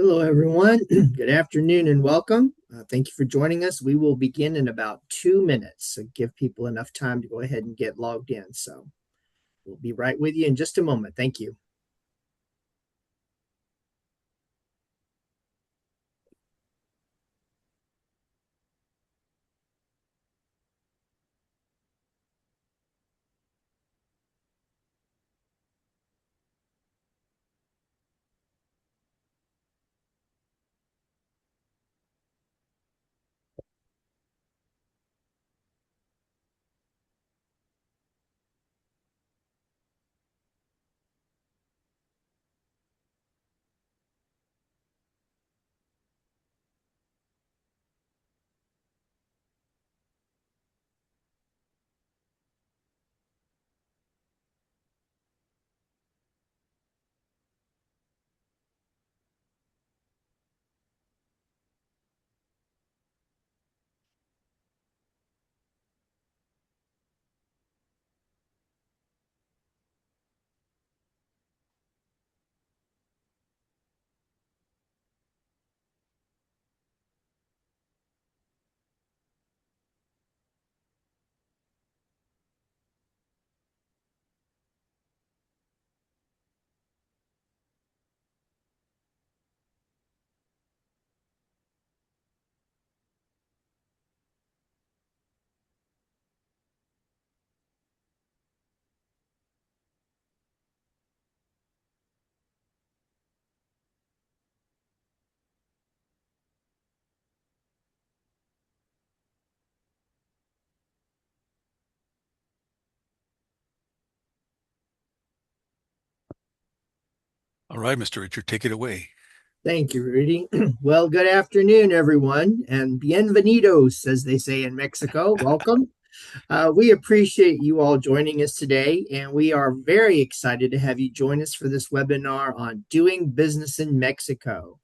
Hello, everyone. Good afternoon and welcome. Thank you for joining us. We will begin in about 2 minutes, so give people enough time to go ahead and get logged in. So we'll be right with you in just a moment. Thank you. All right, Mr. Richard, take it away. Thank you, Rudy. Well, good afternoon, everyone, and bienvenidos, as they say in Mexico. Welcome. We appreciate you all joining us today, and we are very excited to have you join us for this webinar on doing business in Mexico.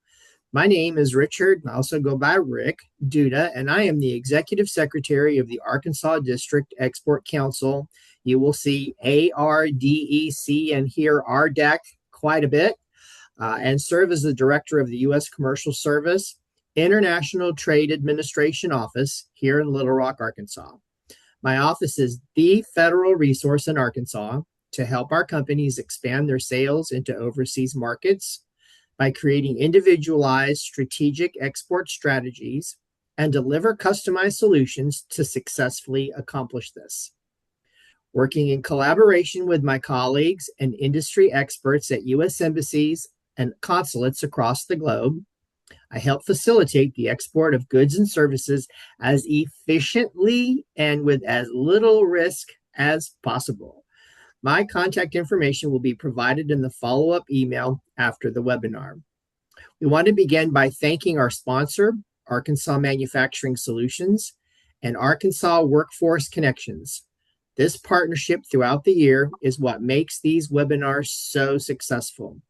My name is Richard. I also go by Rick Duda, and I am the Executive Secretary of the Arkansas District Export Council. You will see ARDEC and hear RDAC quite a bit, and serve as the Director of the U.S. Commercial Service International Trade Administration Office here in Little Rock, Arkansas. My office is the federal resource in Arkansas to help our companies expand their sales into overseas markets by creating individualized strategic export strategies and deliver customized solutions to successfully accomplish this. Working in collaboration with my colleagues and industry experts at U.S. embassies and consulates across the globe, I help facilitate the export of goods and services as efficiently and with as little risk as possible. My contact information will be provided in the follow-up email after the webinar. We want to begin by thanking our sponsor, Arkansas Manufacturing Solutions, and Arkansas Workforce Connections. This partnership throughout the year is what makes these webinars so successful.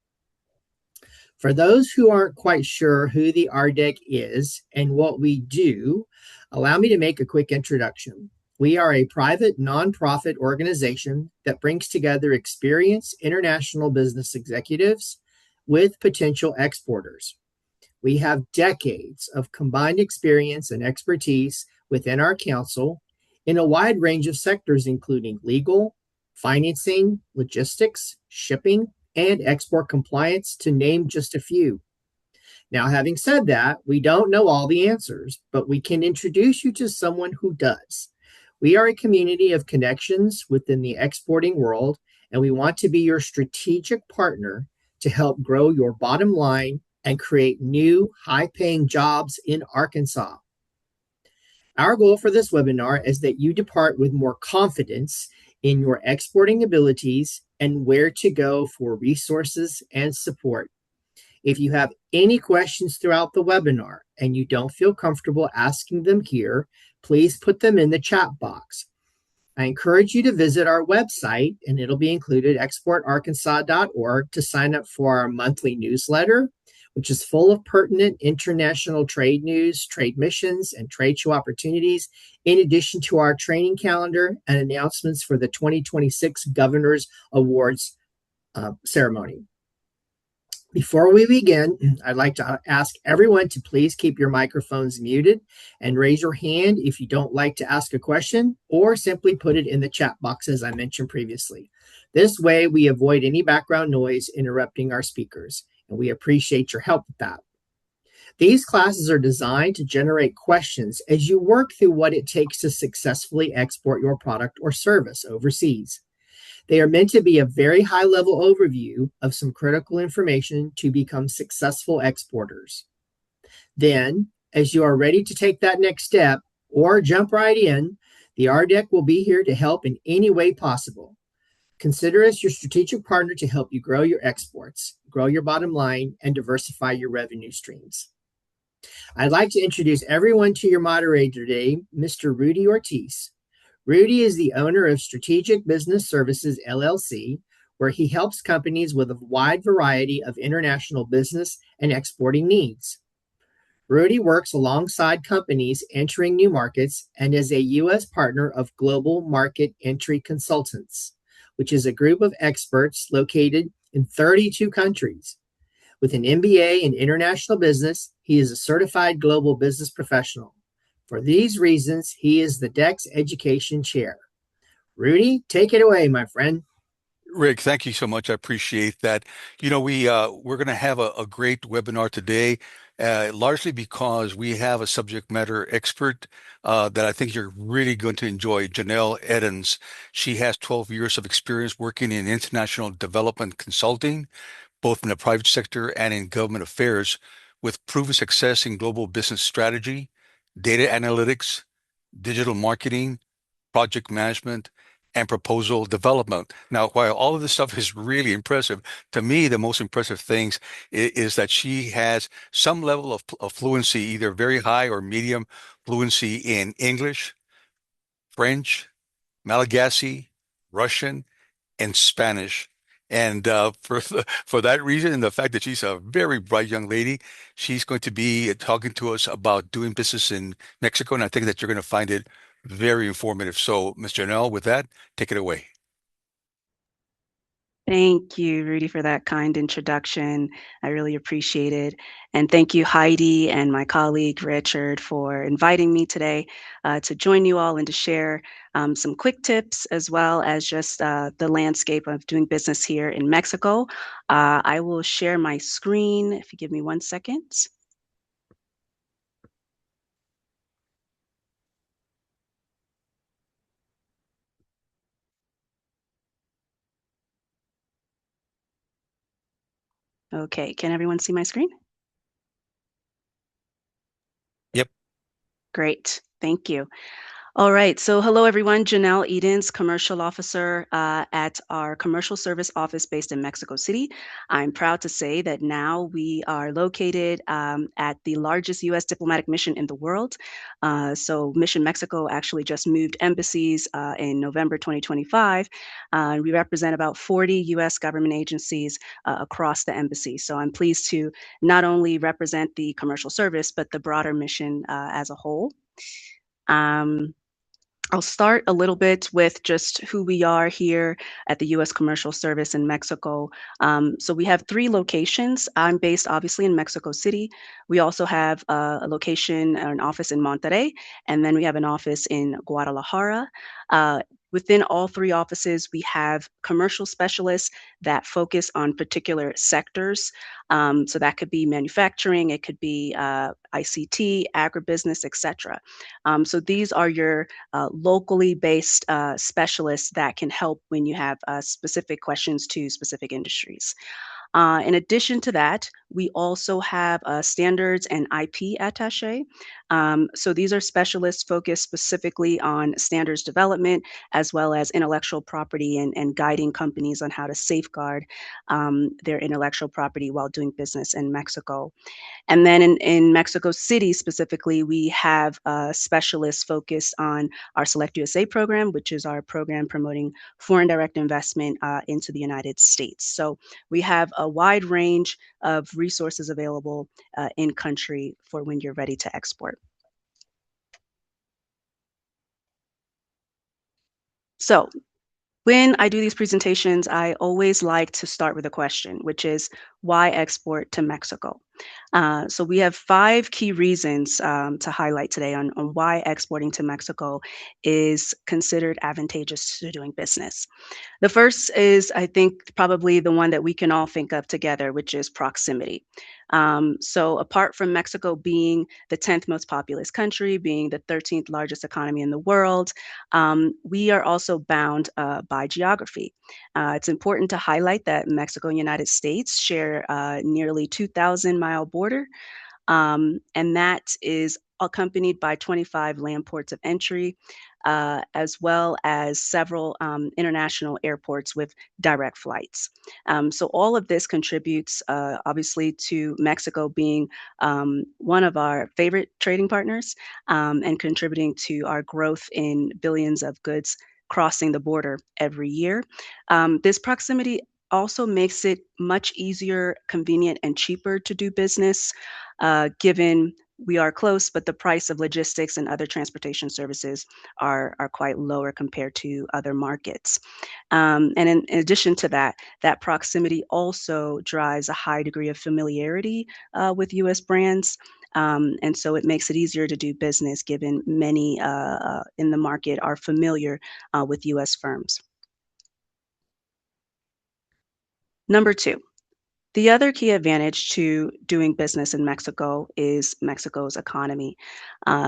For those who aren't quite sure who the RDEC is and what we do, allow me to make a quick introduction. We are a private nonprofit organization that brings together experienced international business executives with potential exporters. We have decades of combined experience and expertise within our council in a wide range of sectors, including legal, financing, logistics, shipping, and export compliance, to name just a few. Now, having said that, we don't know all the answers, but we can introduce you to someone who does. We are a community of connections within the exporting world, and we want to be your strategic partner to help grow your bottom line and create new high-paying jobs in Arkansas. Our goal for this webinar is that you depart with more confidence in your exporting abilities and where to go for resources and support. If you have any questions throughout the webinar and you don't feel comfortable asking them here, please put them in the chat box. I encourage you to visit our website, and it'll be included, exportarkansas.org, to sign up for our monthly newsletter, which is full of pertinent international trade news, trade missions, and trade show opportunities, in addition to our training calendar and announcements for the 2026 Governor's Awards ceremony. Before we begin, I'd like to ask everyone to please keep your microphones muted and raise your hand if you don't like to ask a question, or simply put it in the chat box as I mentioned previously. This way, we avoid any background noise interrupting our speakers, and we appreciate your help with that. These classes are designed to generate questions as you work through what it takes to successfully export your product or service overseas. They are meant to be a very high level overview of some critical information to become successful exporters. Then, as you are ready to take that next step or jump right in, the RDEC will be here to help in any way possible. Consider us your strategic partner to help you grow your exports, grow your bottom line, and diversify your revenue streams. I'd like to introduce everyone to your moderator today, Mr. Rudy Ortiz. Rudy is the owner of Strategic Business Services, LLC, where he helps companies with a wide variety of international business and exporting needs. Rudy works alongside companies entering new markets and is a U.S. partner of Global Market Entry Consultants, which is a group of experts located in 32 countries. With an MBA in international business, he is a certified global business professional. For these reasons, he is the DEX Education Chair. Rudy, take it away, my friend. Rick, thank you so much. I appreciate that. We're going to have a great webinar today, largely because we have a subject matter expert that I think you're really going to enjoy, Janelle Edens. She has 12 years of experience working in international development consulting, both in the private sector and in government affairs, with proven success in global business strategy, data analytics, digital marketing, project management, and proposal development. Now, while all of this stuff is really impressive, to me, the most impressive things is that she has some level of fluency, either very high or medium fluency in English, French, Malagasy, Russian, and Spanish. And for that reason, and the fact that she's a very bright young lady, she's going to be talking to us about doing business in Mexico, and I think that you're going to find it very informative. So, Ms. Janelle, with that, take it away. Thank you, Rudy, for that kind introduction. I really appreciate it. And thank you, Heidi, and my colleague, Richard, for inviting me today to join you all and to share some quick tips as well as just the landscape of doing business here in Mexico. I will share my screen if you give me 1 second. Okay, can everyone see my screen? Yep. Great, thank you. All right. So hello, everyone. Janelle Edens, commercial officer at our commercial service office based in Mexico City. I'm proud to say that now we are located at the largest U.S. diplomatic mission in the world. So Mission Mexico actually just moved embassies in November 2025. We represent about 40 U.S. government agencies across the embassy. So I'm pleased to not only represent the commercial service, but the broader mission as a whole. I'll start a little bit with just who we are here at the U.S. Commercial Service in Mexico. So we have 3 locations. I'm based obviously in Mexico City. We also have a location, an office in Monterrey, and then we have an office in Guadalajara. Within all 3 offices, we have commercial specialists that focus on particular sectors. So that could be manufacturing, it could be ICT, agribusiness, etc. So these are your locally based specialists that can help when you have specific questions to specific industries. In addition to that, we also have standards and IP attache. So these are specialists focused specifically on standards development as well as intellectual property and guiding companies on how to safeguard their intellectual property while doing business in Mexico. And then in Mexico City specifically, we have specialists focused on our Select USA program, which is our program promoting foreign direct investment into the United States. So we have a wide range of resources available in country for when you're ready to export. So When I do these presentations, I always like to start with a question, which is why export to Mexico? So we have 5 key reasons to highlight today on why exporting to Mexico is considered advantageous to doing business. The first is, I think, probably the one that we can all think of together, which is proximity. So, apart from Mexico being the 10th most populous country, being the 13th largest economy in the world, we are also bound by geography. It's important to highlight that Mexico and United States share nearly 2,000-mile border, and that is accompanied by 25 land ports of entry, as well as several international airports with direct flights. So all of this contributes, obviously, to Mexico being one of our favorite trading partners, and contributing to our growth in billions of goods crossing the border every year. This proximity also makes it much easier, convenient, and cheaper to do business, given we are close, but the price of logistics and other transportation services are quite lower compared to other markets. And in addition to that, that proximity also drives a high degree of familiarity with U.S. brands. And so it makes it easier to do business, given many in the market are familiar with U.S. firms. Number 2, the other key advantage to doing business in Mexico is Mexico's economy.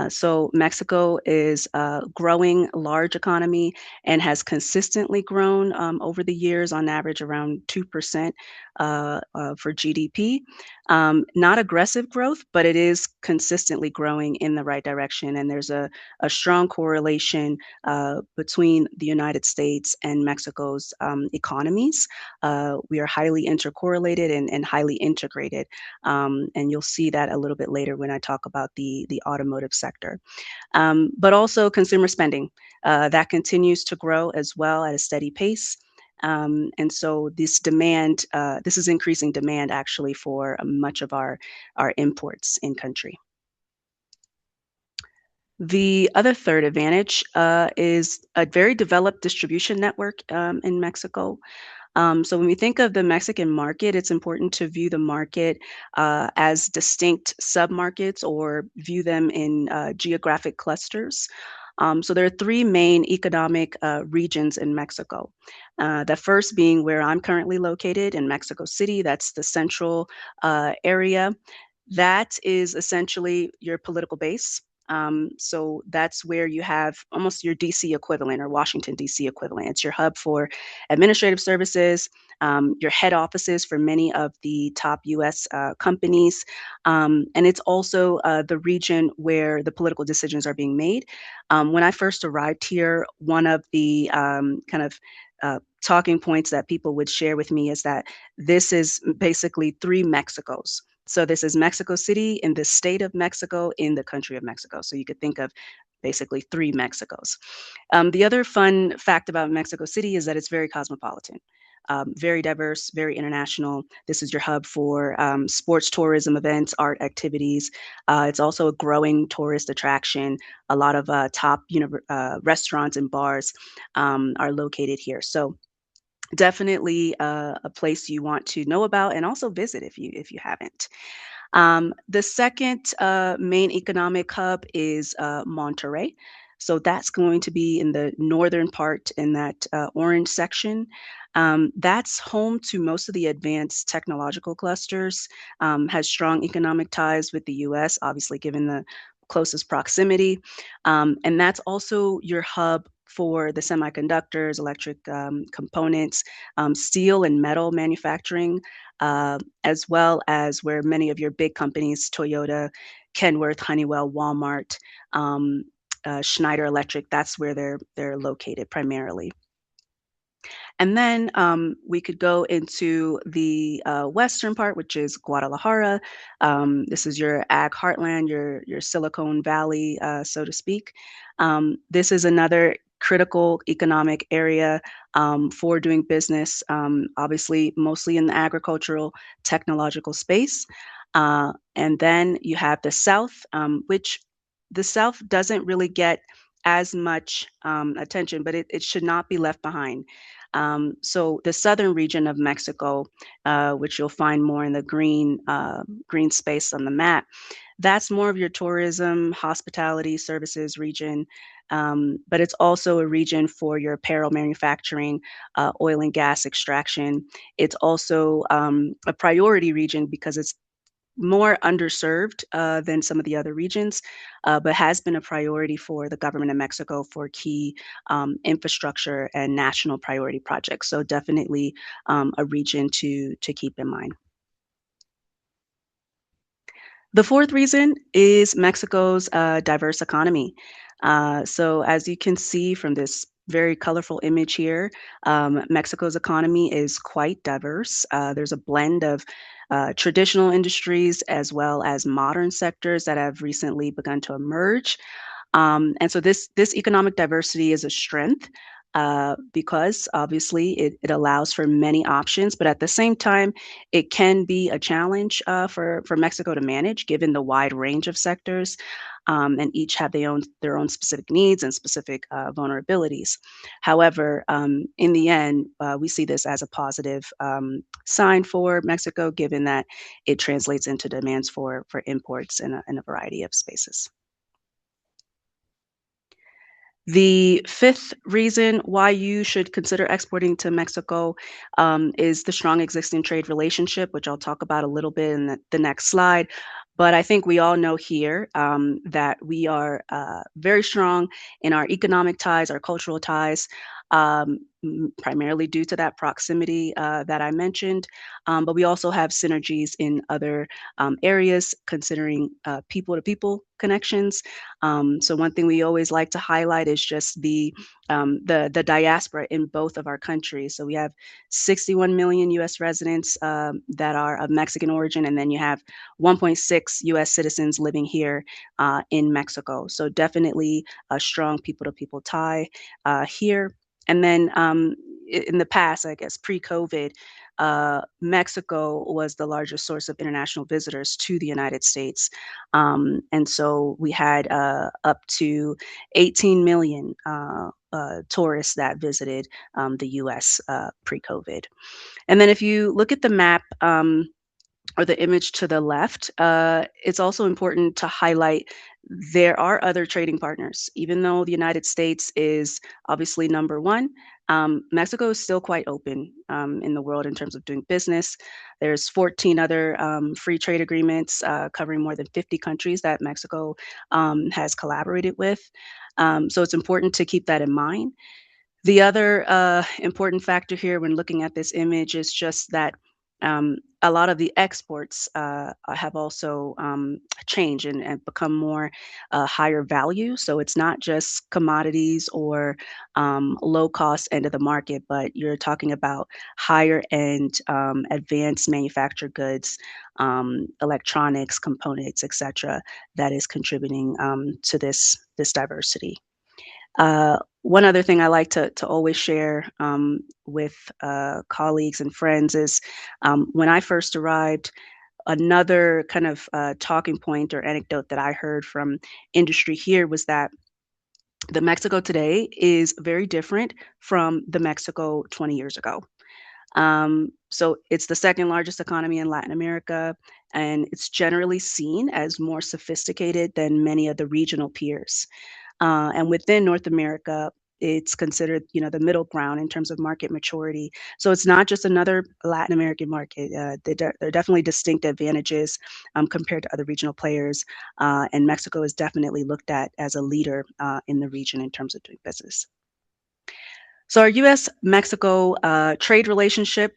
So Mexico is a growing large economy and has consistently grown over the years, on average around 2% for GDP. Not aggressive growth, but it is consistently growing in the right direction. And there's a strong correlation between the United States and Mexico's economies. We are highly intercorrelated and highly integrated. And you'll see that a little bit later when I talk about the automotive sector. But also consumer spending. That continues to grow as well at a steady pace. And so this demand, this is increasing demand actually for much of our imports in country. The other third advantage is a very developed distribution network in Mexico. So when we think of the Mexican market, it's important to view the market as distinct submarkets or view them in geographic clusters. So there are 3 main economic regions in Mexico. The first being where I'm currently located in Mexico City. That's the central area. That is essentially your political base. So that's where you have almost your DC equivalent or Washington, DC equivalent. It's your hub for administrative services, your head offices for many of the top US companies. And it's also the region where the political decisions are being made. When I first arrived here, one of the kind of talking points that people would share with me is that this is basically 3 Mexicos. So this is Mexico City in the state of Mexico in the country of Mexico. So you could think of basically 3 Mexicos. The other fun fact about Mexico City is that it's very cosmopolitan. Very diverse, very international. This is your hub for sports tourism events, art activities. It's also a growing tourist attraction. A lot of top restaurants and bars are located here. So definitely a place you want to know about and also visit if you haven't. The second main economic hub is Monterrey. So that's going to be in the northern part in that orange section. That's home to most of the advanced technological clusters, has strong economic ties with the US, obviously given the closest proximity. And that's also your hub for the semiconductors, electric components, steel and metal manufacturing, as well as where many of your big companies, Toyota, Kenworth, Honeywell, Walmart, Schneider Electric, that's where they're located primarily. And then we could go into the western part, which is Guadalajara. This is your ag heartland, your Silicon Valley, so to speak. This is another critical economic area for doing business, obviously mostly in the agricultural technological space. And then you have the South, which the South doesn't really get as much attention, but it should not be left behind. So the southern region of Mexico, which you'll find more in the green space on the map, that's more of your tourism, hospitality services region. But it's also a region for your apparel manufacturing, oil and gas extraction. It's also a priority region because it's more underserved than some of the other regions, but has been a priority for the government of Mexico for key infrastructure and national priority projects. So definitely a region to keep in mind. The fourth reason is Mexico's diverse economy. So as you can see from this very colorful image here, Mexico's economy is quite diverse. There's a blend of traditional industries as well as modern sectors that have recently begun to emerge. And so this economic diversity is a strength because obviously it allows for many options, but at the same time, it can be a challenge for Mexico to manage given the wide range of sectors. And each have their own specific needs and specific vulnerabilities. However, in the end, we see this as a positive sign for Mexico, given that it translates into demands for imports in a variety of spaces. The fifth reason why you should consider exporting to Mexico is the strong existing trade relationship, which I'll talk about a little bit in the next slide. But I think we all know here that we are very strong in our economic ties, our cultural ties, primarily due to that proximity that I mentioned. But we also have synergies in other areas, considering people-to-people connections. So one thing we always like to highlight is just the diaspora in both of our countries. So we have 61 million U.S. residents that are of Mexican origin, and then you have 1.6 U.S. citizens living here in Mexico. So definitely a strong people-to-people tie here. And then in the past, I guess pre-COVID, Mexico was the largest source of international visitors to the United States. And so we had up to 18 million tourists that visited the US pre-COVID. And then if you look at the map, or the image to the left, it's also important to highlight there are other trading partners. Even though the United States is obviously number one, Mexico is still quite open in the world in terms of doing business. There's 14 other free trade agreements covering more than 50 countries that Mexico has collaborated with. So it's important to keep that in mind. The other important factor here when looking at this image is just that a lot of the exports have also changed and become more higher value. So it's not just commodities or low cost end of the market, but you're talking about higher end advanced manufactured goods, electronics, components, etc., that is contributing to this diversity. One other thing I like to always share with colleagues and friends is when I first arrived, another kind of talking point or anecdote that I heard from industry here was that the Mexico today is very different from the Mexico 20 years ago. So it's the second largest economy in Latin America, and it's generally seen as more sophisticated than many of the regional peers. And within North America, it's considered, the middle ground in terms of market maturity. So it's not just another Latin American market. There are definitely distinct advantages compared to other regional players. And Mexico is definitely looked at as a leader in the region in terms of doing business. So our U.S.-Mexico trade relationship,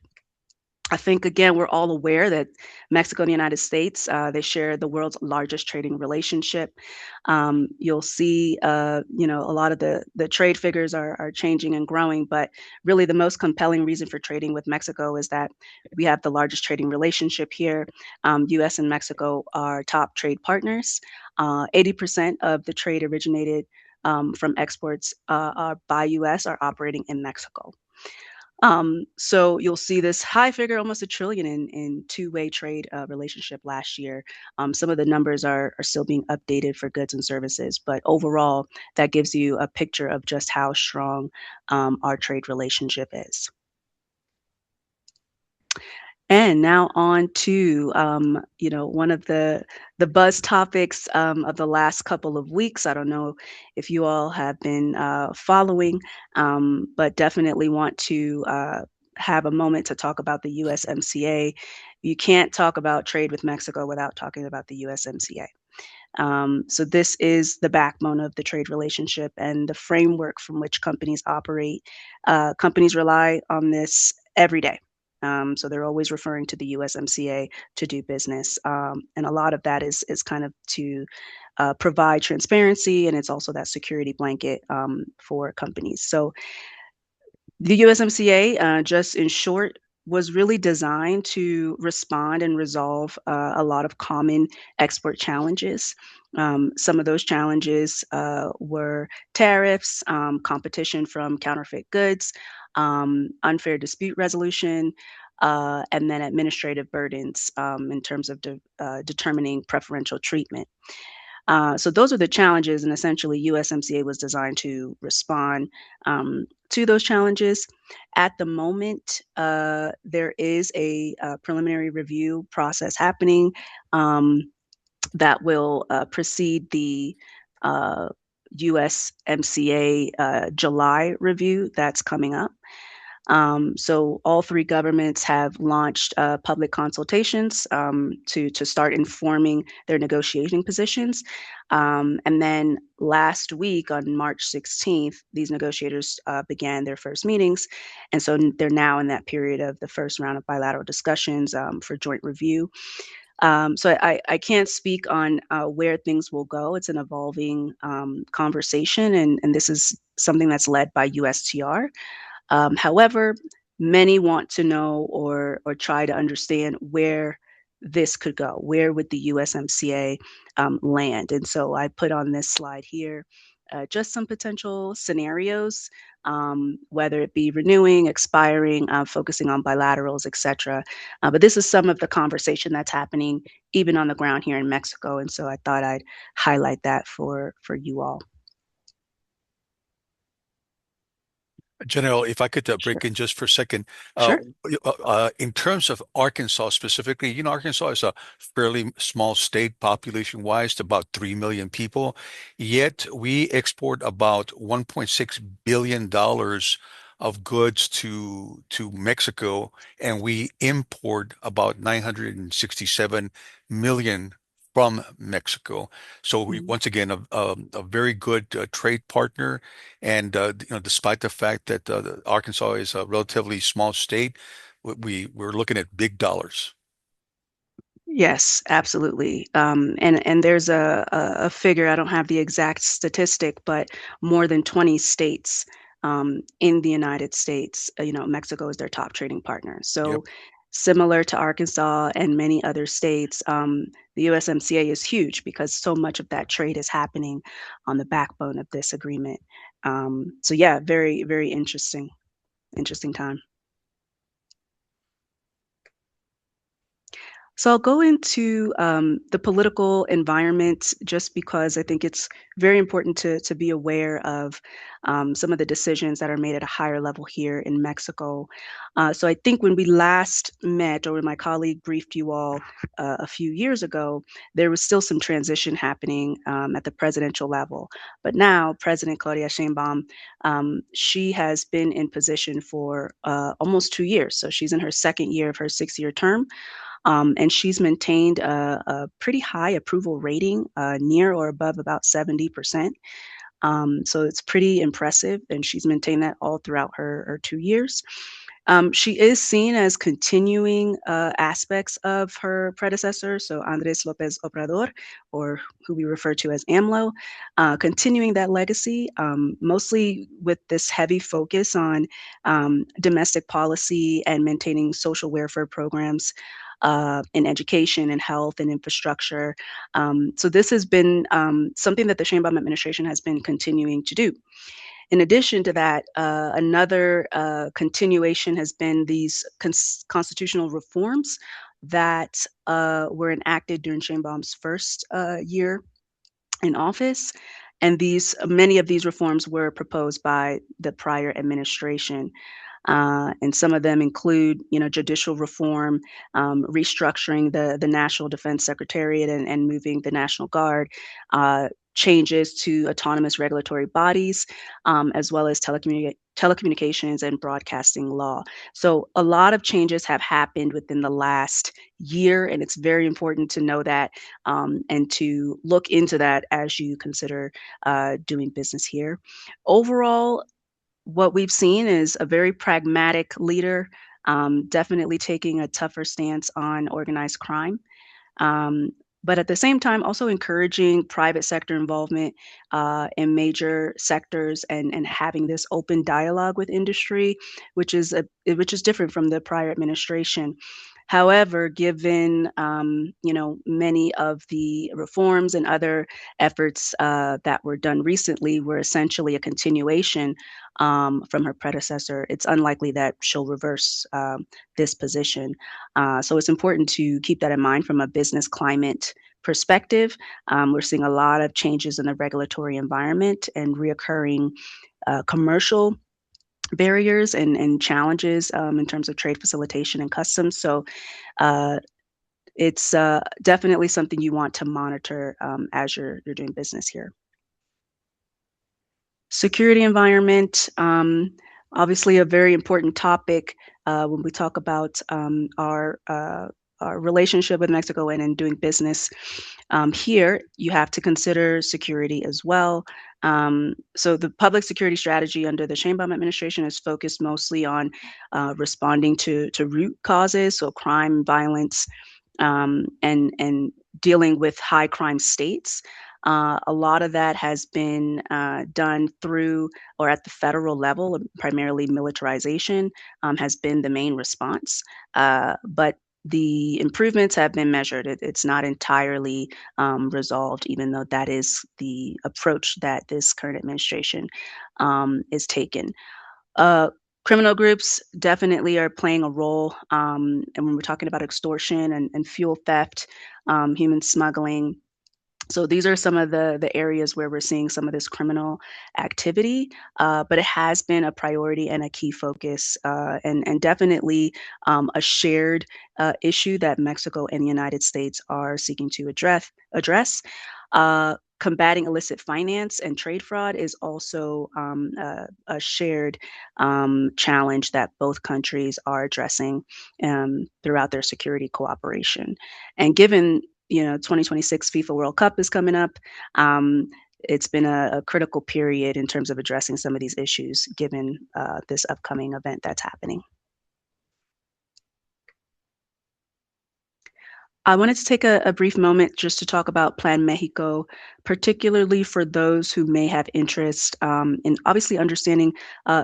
I think, again, we're all aware that Mexico and the United States, they share the world's largest trading relationship. You'll see, a lot of the trade figures are changing and growing, but really the most compelling reason for trading with Mexico is that we have the largest trading relationship here. U.S. and Mexico are top trade partners. 80% of the trade originated from exports by U.S. are operating in Mexico. So you'll see this high figure, almost $1 trillion in two-way trade relationship last year. Some of the numbers are still being updated for goods and services, but overall, that gives you a picture of just how strong our trade relationship is. And now on to one of the buzz topics of the last couple of weeks. I don't know if you all have been following, but definitely want to have a moment to talk about the USMCA. You can't talk about trade with Mexico without talking about the USMCA. So this is the backbone of the trade relationship and the framework from which companies operate. Companies rely on this every day. So they're always referring to the USMCA to do business. And a lot of that is kind of to provide transparency, and it's also that security blanket for companies. So the USMCA, just in short, was really designed to respond and resolve a lot of common export challenges. Some of those challenges were tariffs, competition from counterfeit goods, unfair dispute resolution, and then administrative burdens in terms of determining preferential treatment. So those are the challenges, and essentially USMCA was designed to respond to those challenges. At the moment, there is a preliminary review process happening that will precede the USMCA July review that's coming up. So all three governments have launched public consultations to start informing their negotiating positions. And then last week on March 16th, these negotiators began their first meetings. And so they're now in that period of the first round of bilateral discussions for joint review. So I can't speak on where things will go. It's an evolving conversation, and this is something that's led by USTR. However, many want to know or try to understand where this could go. Where would the USMCA land? And so I put on this slide here just some potential scenarios, whether it be renewing, expiring, focusing on bilaterals, etc. But this is some of the conversation that's happening even on the ground here in Mexico. And so I thought I'd highlight that for you all. General, if I could Sure. break in just for a second, uh, Sure. in terms of Arkansas specifically, Arkansas is a fairly small state population-wise to about 3 million people, yet we export about $1.6 billion of goods to Mexico, and we import about 967 million from Mexico. So we Mhm. once again a very good trade partner. And despite the fact that Arkansas is a relatively small state, we're looking at big dollars. Yes, absolutely. And there's a figure, I don't have the exact statistic, but more than 20 states in the United States, Mexico is their top trading partner. Yep. So similar to Arkansas and many other states, the USMCA is huge because so much of that trade is happening on the backbone of this agreement. So yeah, very, very interesting time. So I'll go into the political environment just because I think it's very important to be aware of some of the decisions that are made at a higher level here in Mexico. So I think when we last met, or when my colleague briefed you all a few years ago, there was still some transition happening at the presidential level. But now, President Claudia Sheinbaum, she has been in position for almost 2 years. So she's in her second year of her 6-year term. And she's maintained a pretty high approval rating, near or above about 70%. So it's pretty impressive, and she's maintained that all throughout her 2 years. She is seen as continuing aspects of her predecessor, so Andres Lopez Obrador, or who we refer to as AMLO, continuing that legacy, mostly with this heavy focus on domestic policy and maintaining social welfare programs in education and health and infrastructure. So this has been something that the Sheinbaum administration has been continuing to do. In addition to that, another continuation has been these constitutional reforms that were enacted during Sheinbaum's first year in office. And many of these reforms were proposed by the prior administration. And some of them include, judicial reform, restructuring the National Defense Secretariat and moving the National Guard, changes to autonomous regulatory bodies, as well as telecommunications and broadcasting law. So a lot of changes have happened within the last year, and it's very important to know that and to look into that as you consider doing business here. Overall, what we've seen is a very pragmatic leader, definitely taking a tougher stance on organized crime. Um, but at the same time, also encouraging private sector involvement in major sectors and having this open dialogue with industry, which is different from the prior administration. However, given many of the reforms and other efforts that were done recently were essentially a continuation from her predecessor, it's unlikely that she'll reverse this position. So it's important to keep that in mind from a business climate perspective. We're seeing a lot of changes in the regulatory environment and reoccurring commercial barriers and challenges in terms of trade facilitation and customs. So uh, it's definitely something you want to monitor as you're doing business here. Security environment, obviously a very important topic when we talk about our relationship with Mexico and in doing business here. You have to consider security as well. So the public security strategy under the Sheinbaum administration is focused mostly on responding to root causes, so crime, violence, and dealing with high crime states. A lot of that has been done through or at the federal level, primarily militarization has been the main response. But the improvements have been measured. It's not entirely resolved, even though that is the approach that this current administration is taken. Criminal groups definitely are playing a role. And when we're talking about extortion and fuel theft, human smuggling, so these are some of the areas where we're seeing some of this criminal activity, but it has been a priority and a key focus, and definitely a shared issue that Mexico and the United States are seeking to address. Combating illicit finance and trade fraud is also a shared challenge that both countries are addressing throughout their security cooperation. And given 2026 FIFA World Cup is coming up. It's been a critical period in terms of addressing some of these issues, given this upcoming event that's happening. I wanted to take a brief moment just to talk about Plan Mexico, particularly for those who may have interest in obviously understanding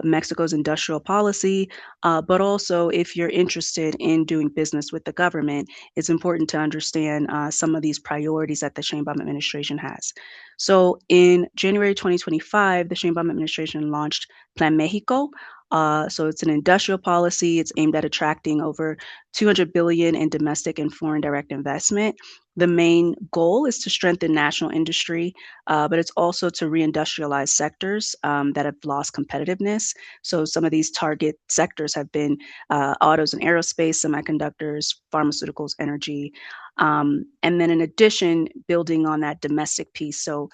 Mexico's industrial policy, but also if you're interested in doing business with the government, it's important to understand some of these priorities that the Sheinbaum administration has. So in January 2025, the Sheinbaum administration launched Plan Mexico. So it's an industrial policy. It's aimed at attracting over 200 billion in domestic and foreign direct investment. The main goal is to strengthen national industry, but it's also to reindustrialize sectors that have lost competitiveness. So some of these target sectors have been autos and aerospace, semiconductors, pharmaceuticals, energy. And then in addition, building on that domestic piece. So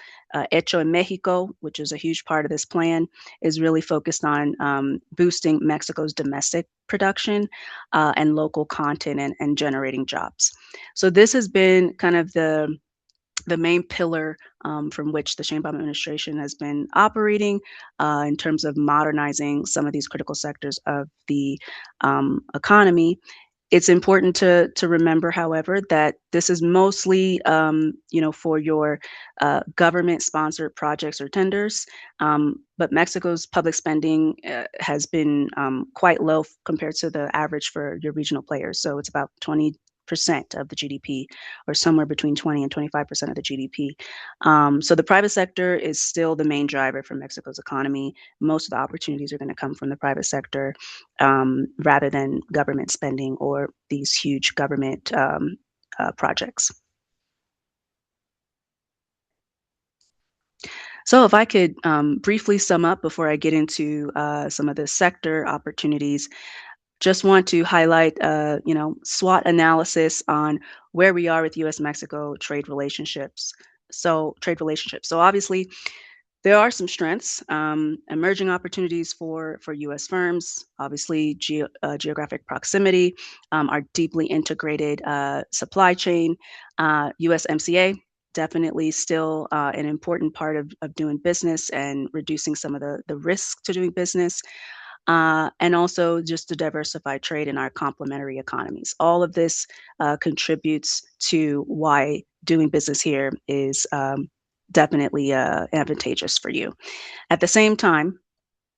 Hecho en Mexico, which is a huge part of this plan, is really focused on boosting Mexico's domestic production and local content and generating jobs. So this has been kind of the main pillar from which the Sheinbaum administration has been operating in terms of modernizing some of these critical sectors of the economy. It's important to remember, however, that this is mostly, for your government-sponsored projects or tenders. But Mexico's public spending has been quite low compared to the average for your regional players. So it's about 20% 25% of the GDP, or somewhere between 20 and 25% of the GDP. So the private sector is still the main driver for Mexico's economy. Most of the opportunities are going to come from the private sector rather than government spending or these huge government projects. So if I could briefly sum up before I get into some of the sector opportunities, just want to highlight, SWOT analysis on where we are with U.S.-Mexico trade relationships. So obviously, there are some strengths, emerging opportunities for U.S. firms, obviously geographic proximity, our deeply integrated supply chain, USMCA, definitely still an important part of doing business and reducing some of the risks to doing business. And also just to diversify trade in our complementary economies. All of this contributes to why doing business here is definitely advantageous for you. At the same time,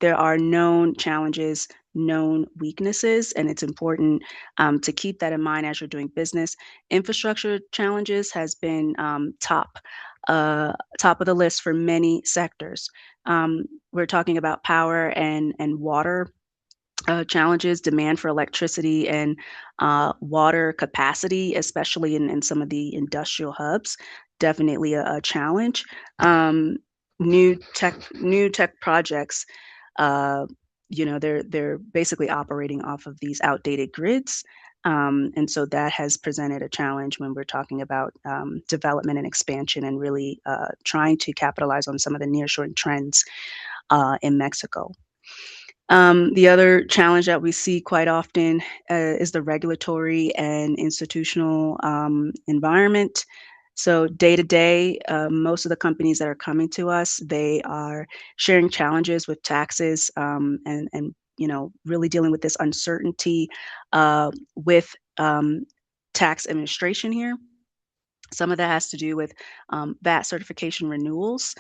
there are known challenges, known weaknesses, and it's important to keep that in mind as you're doing business. Infrastructure challenges has been top of the list for many sectors. We're talking about power and water challenges, demand for electricity and water capacity, especially in some of the industrial hubs, definitely a challenge. New tech projects, they're basically operating off of these outdated grids. And so that has presented a challenge when we're talking about development and expansion and really trying to capitalize on some of the nearshoring trends in Mexico. The other challenge that we see quite often is the regulatory and institutional environment. So day to day, most of the companies that are coming to us, they are sharing challenges with taxes and really dealing with this uncertainty with tax administration here. Some of that has to do with VAT certification renewals,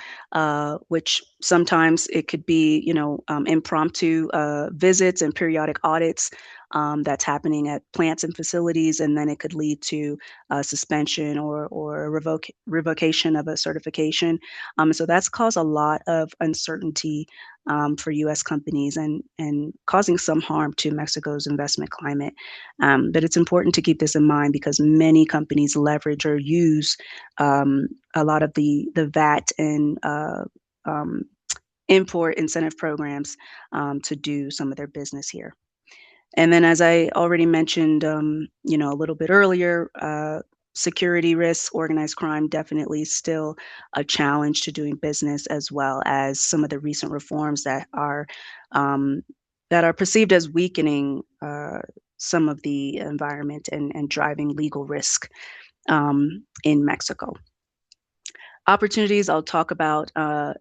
which sometimes it could be, impromptu visits and periodic audits that's happening at plants and facilities, and then it could lead to suspension or revocation of a certification. So that's caused a lot of uncertainty for U.S. companies and causing some harm to Mexico's investment climate. But it's important to keep this in mind because many companies leverage or use a lot of the VAT and import incentive programs to do some of their business here. And then, as I already mentioned, a little bit earlier, security risks, organized crime, definitely still a challenge to doing business, as well as some of the recent reforms that are perceived as weakening some of the environment and driving legal risk in Mexico. Opportunities I'll talk about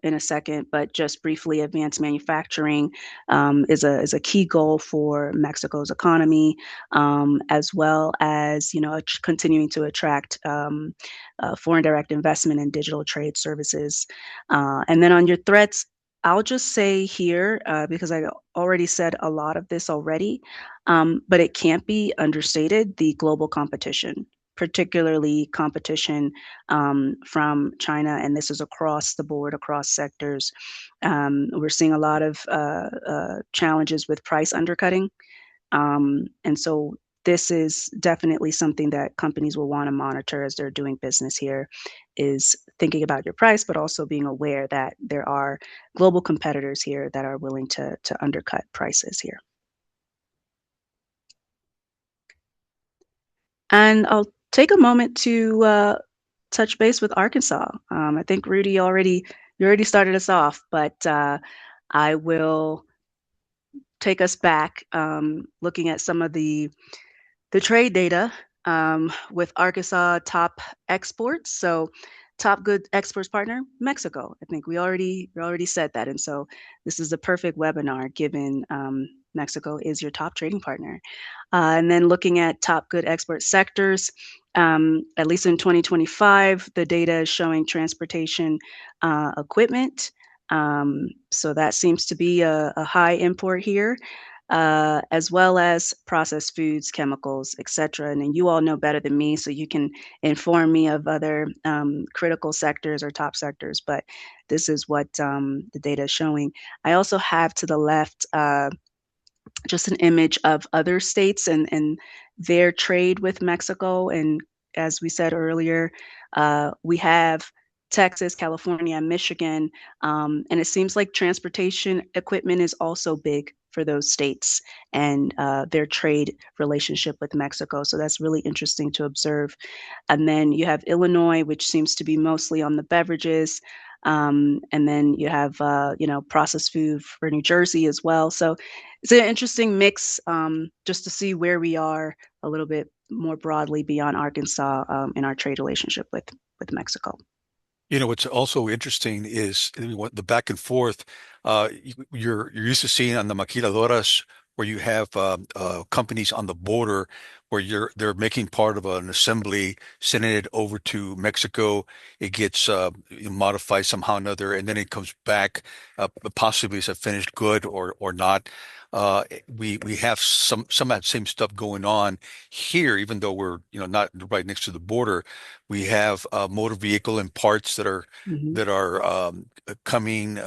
in a second, but just briefly, advanced manufacturing is a key goal for Mexico's economy, as well as continuing to attract foreign direct investment in digital trade services. And then on your threats, I'll just say here because I already said a lot of this already, but it can't be understated: the global competition, particularly competition from China, and this is across the board, across sectors. We're seeing a lot of challenges with price undercutting. And so this is definitely something that companies will want to monitor as they're doing business here, is thinking about your price, but also being aware that there are global competitors here that are willing to undercut prices here. And I'll take a moment to touch base with Arkansas. I think Rudy you already started us off, but I will take us back looking at some of the trade data with Arkansas top exports. So top good exports partner, Mexico. I think we already said that. And so this is a perfect webinar given Mexico is your top trading partner. And then looking at top good export sectors, at least in 2025, the data is showing transportation equipment. So that seems to be a high import here. as well as processed foods, chemicals, etc. And then you all know better than me, so you can inform me of other critical sectors or top sectors. But this is what the data is showing. I also have to the left just an image of other states and their trade with Mexico. And as we said earlier, we have Texas, California, and Michigan. And it seems like transportation equipment is also big for those states and their trade relationship with Mexico. So that's really interesting to observe. And then you have Illinois, which seems to be mostly on the beverages. And then you have, processed food for New Jersey as well. So it's an interesting mix just to see where we are a little bit more broadly beyond Arkansas in our trade relationship with Mexico. What's also interesting is the back and forth. You're used to seeing on the maquiladoras where you have companies on the border where they're making part of an assembly, sending it over to Mexico. It gets modified somehow or another, and then it comes back possibly as a finished good or not. We have some of that same stuff going on here, even though we're not right next to the border. We have motor vehicle and parts that are Hmm. coming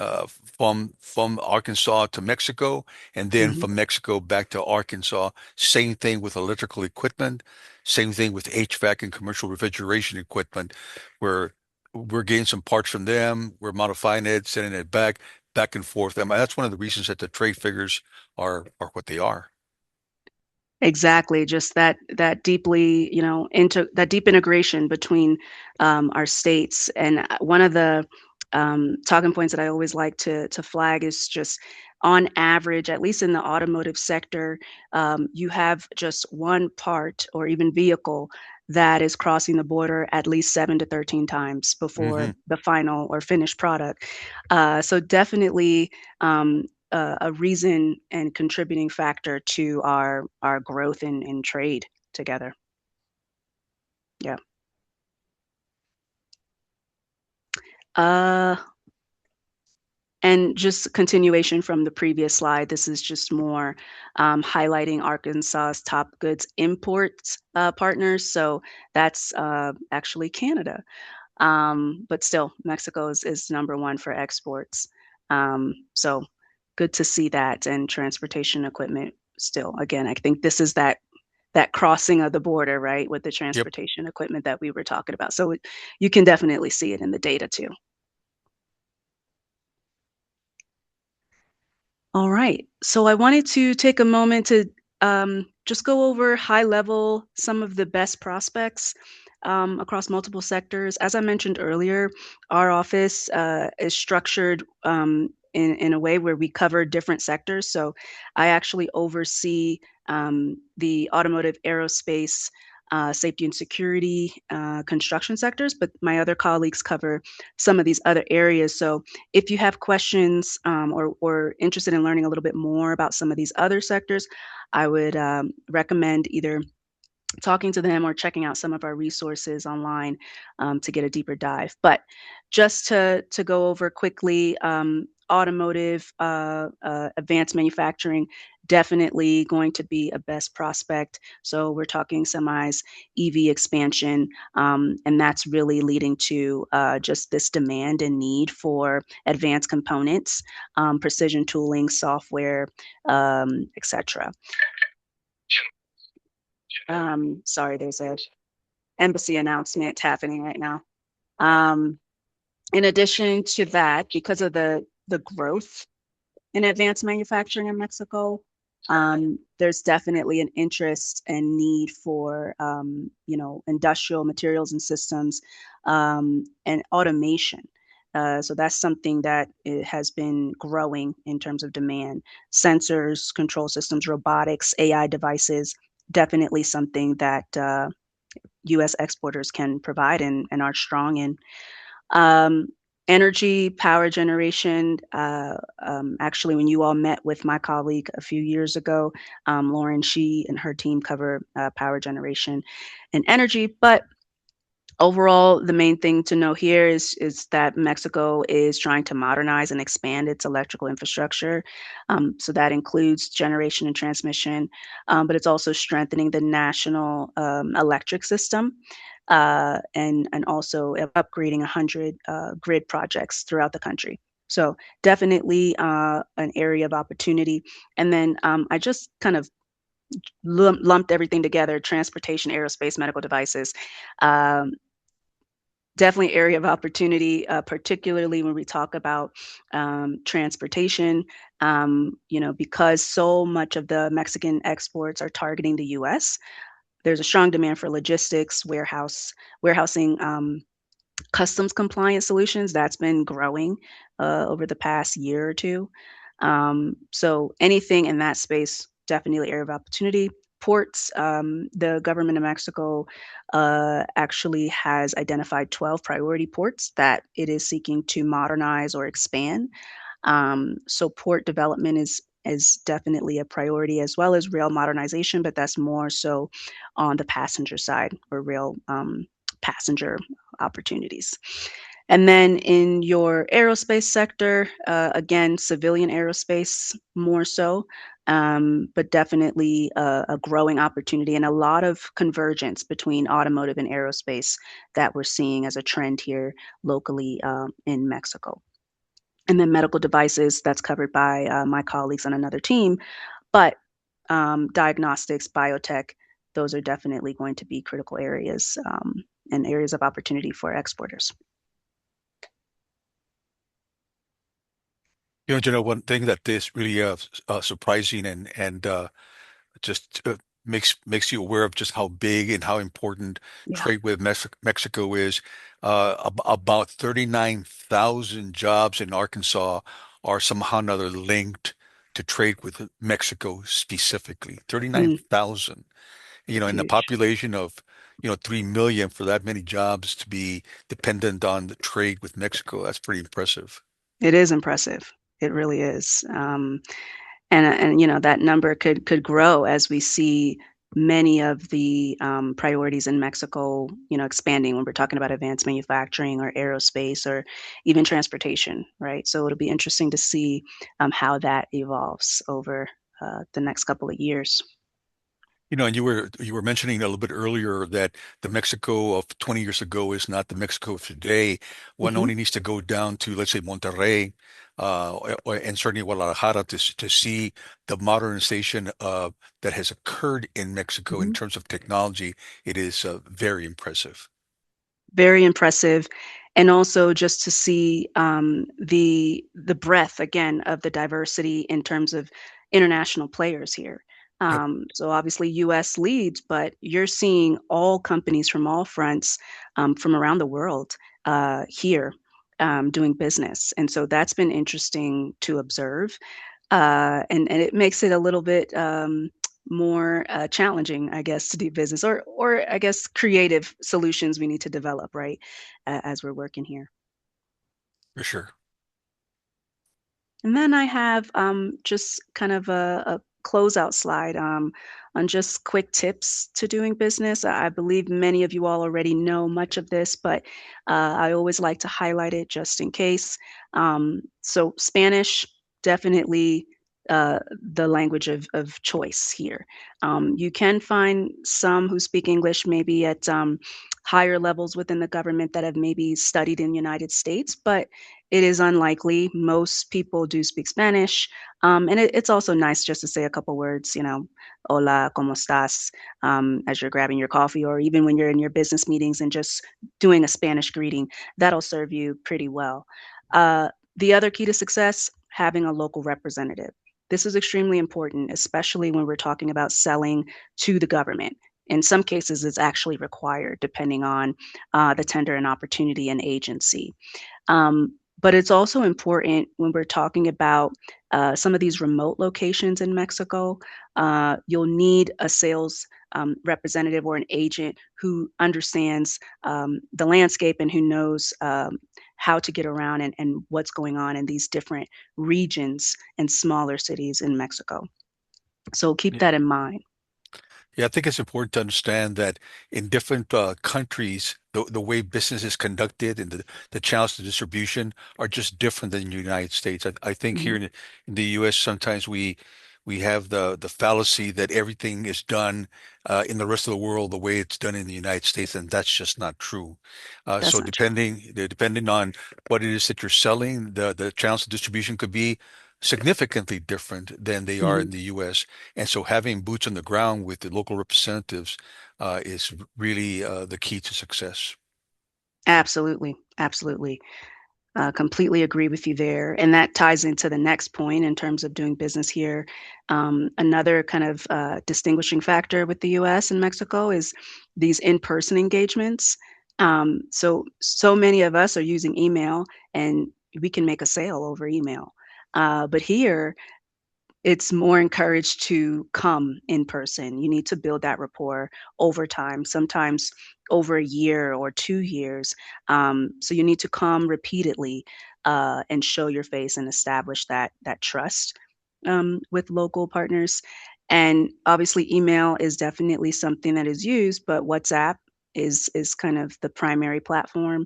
from Arkansas to Mexico, and then Hmm. from Mexico back to Arkansas. Same thing with electrical equipment. Same thing with HVAC and commercial refrigeration equipment, where we're getting some parts from them, we're modifying it, sending it back and forth. I mean, that's one of the reasons that the trade figures are what they are. Exactly, just that deeply, into that deep integration between our states. And one of the talking points that I always like to flag is just on average, at least in the automotive sector, you have just one part or even vehicle that is crossing the border at least 7 to 13 times before Hmm. the final or finished product. So definitely a reason and contributing factor to our growth in trade together. Yeah. Uh, and just continuation from the previous slide, this is just more highlighting Arkansas's top goods imports partners. So that's actually Canada. But still, Mexico is number one for exports. So good to see that. And transportation equipment still. Again, I think this is that crossing of the border, right, with the Yep. transportation equipment that we were talking about. So you can definitely see it in the data too. All right. So I wanted to take a moment to just go over high level some of the best prospects across multiple sectors. As I mentioned earlier, our office is structured in a way where we cover different sectors. So I actually oversee the automotive, aerospace, safety and security, construction sectors, but my other colleagues cover some of these other areas. So if you have questions or interested in learning a little bit more about some of these other sectors, I would recommend either talking to them or checking out some of our resources online to get a deeper dive. But just to go over quickly, automotive, advanced manufacturing, definitely going to be a best prospect. So we're talking semis, EV expansion, and that's really leading to just this demand and need for advanced components, precision tooling, software, etc. Sorry, there's a embassy announcement happening right now. Um, in addition to that, because of the growth in advanced manufacturing in Mexico, there's definitely an interest and need for industrial materials and systems and automation. So that's something that it has been growing in terms of demand. Sensors, control systems, robotics, AI devices, definitely something that U.S. exporters can provide and are strong in. Um, Energy, power generation. Actually, when you all met with my colleague a few years ago, Lauren, she and her team cover power generation and energy. But Overall, the main thing to know here is that Mexico is trying to modernize and expand its electrical infrastructure. So that includes generation and transmission, but it's also strengthening the national electric system, and also upgrading 100 grid projects throughout the country. So definitely an area of opportunity. And then I just kind of lumped everything together: transportation, aerospace, medical devices. Um, Definitely area of opportunity, particularly when we talk about transportation. Because so much of the Mexican exports are targeting the U.S., there's a strong demand for logistics, warehousing, customs compliance solutions that's been growing over the past year or two. So anything in that space, definitely area of opportunity. Ports, the government of Mexico actually has identified 12 priority ports that it is seeking to modernize or expand. So port development is definitely a priority, as well as rail modernization, but that's more so on the passenger side, or rail passenger opportunities. And then in your aerospace sector, again, civilian aerospace more so, but definitely a growing opportunity and a lot of convergence between automotive and aerospace that we're seeing as a trend here locally in Mexico. And then medical devices, that's covered by my colleagues on another team, but diagnostics, biotech, those are definitely going to be critical areas and areas of opportunity for exporters. One thing that is really surprising and just makes you aware of just how big and how important Yeah. trade with Mexico is. About 39,000 jobs in Arkansas are somehow or another linked to trade with Mexico specifically. Mm, 39,000. In the huge. population of 3 million, for that many jobs to be dependent on the trade with Mexico, that's pretty impressive. It is impressive. It really is. And that number could grow as we see many of the priorities in Mexico, expanding when we're talking about advanced manufacturing or aerospace or even transportation, right? So it'll be interesting to see how that evolves over the next couple of years. And you were mentioning a little bit earlier that the Mexico of 20 years ago is not the Mexico of today. One Hmm. only needs to go down to, let's say, Monterrey, and certainly Guadalajara to see the modernization that has occurred in Mexico in Hmm. terms of technology. It is very impressive. Very impressive. And also just to see the breadth again of the diversity in terms of international players here. Yep. So obviously US leads, but you're seeing all companies from all fronts from around the world here doing business. And so that's been interesting to observe. And it makes it a little bit more challenging, I guess, to do business, or I guess creative solutions we need to develop, right, as we're working here. For sure. And then I have just kind of a closeout slide on just quick tips to doing business. I believe many of you all already know much of this, but I always like to highlight it just in case. So Spanish, definitely the language of choice here. You can find some who speak English maybe at higher levels within the government that have maybe studied in the United States, but it is unlikely. Most people do speak Spanish. And it's also nice just to say a couple words, hola, ¿cómo estás? As you're grabbing your coffee, or even when you're in your business meetings and just doing a Spanish greeting. That'll serve you pretty well. The other key to success, having a local representative. This is extremely important, especially when we're talking about selling to the government. In some cases, it's actually required, depending on the tender and opportunity and agency. But it's also important when we're talking about some of these remote locations in Mexico. You'll need a sales representative or an agent who understands the landscape and who knows how to get around and what's going on in these different regions and smaller cities in Mexico. So keep Yeah. that in mind. Yeah, I think it's important to understand that in different countries, the way business is conducted and the channels of distribution are just different than the United States. I think here Mhm. in the US, sometimes we have the fallacy that everything is done in the rest of the world the way it's done in the United States, and that's just not true. That's So not true. depending on what it is that you're selling, the channels of distribution could be significantly different than they are Mhm. in the US. And so having boots on the ground with the local representatives is really the key to success. Absolutely, absolutely. Completely agree with you there. And that ties into the next point in terms of doing business here. Another kind of distinguishing factor with the US and Mexico is these in person engagements. So many of us are using email and we can make a sale over email. But here, it's more encouraged to come in person. You need to build that rapport over time, sometimes over a year or 2 years. So you need to come repeatedly, and show your face and establish that trust, with local partners. And obviously, email is definitely something that is used, but WhatsApp is kind of the primary platform,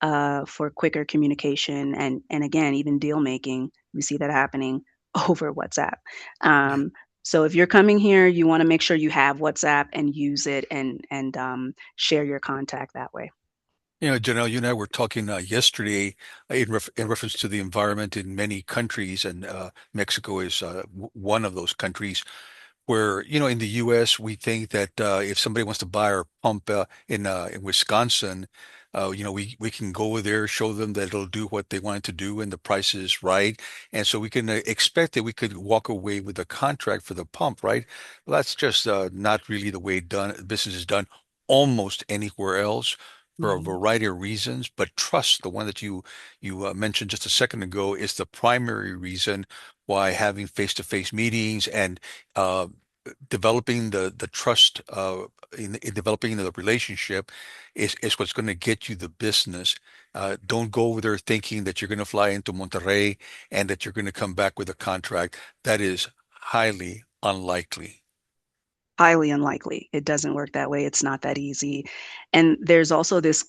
for quicker communication and again, even deal making. We see that happening over WhatsApp. Um, so if you're coming here, you want to make sure you have WhatsApp and use it and share your contact that way. You know, Janelle, you and I were talking yesterday in reference to the environment in many countries, and Mexico is one of those countries where, in the US, we think that if somebody wants to buy our pump in Wisconsin, we can go over there, show them that it'll do what they want it to do, and the price is right, and so we can expect that we could walk away with a contract for the pump, right? Well, that's just not really the way business is done almost anywhere else. For a Mhm. variety of reasons, but trust, the one that you mentioned just a second ago, is the primary reason why having face-to-face meetings and uh, developing the trust in developing the relationship is what's going to get you the business. Don't go over there thinking that you're going to fly into Monterrey and that you're going to come back with a contract. That is highly unlikely. Highly unlikely. It doesn't work that way. It's not that easy. And there's also this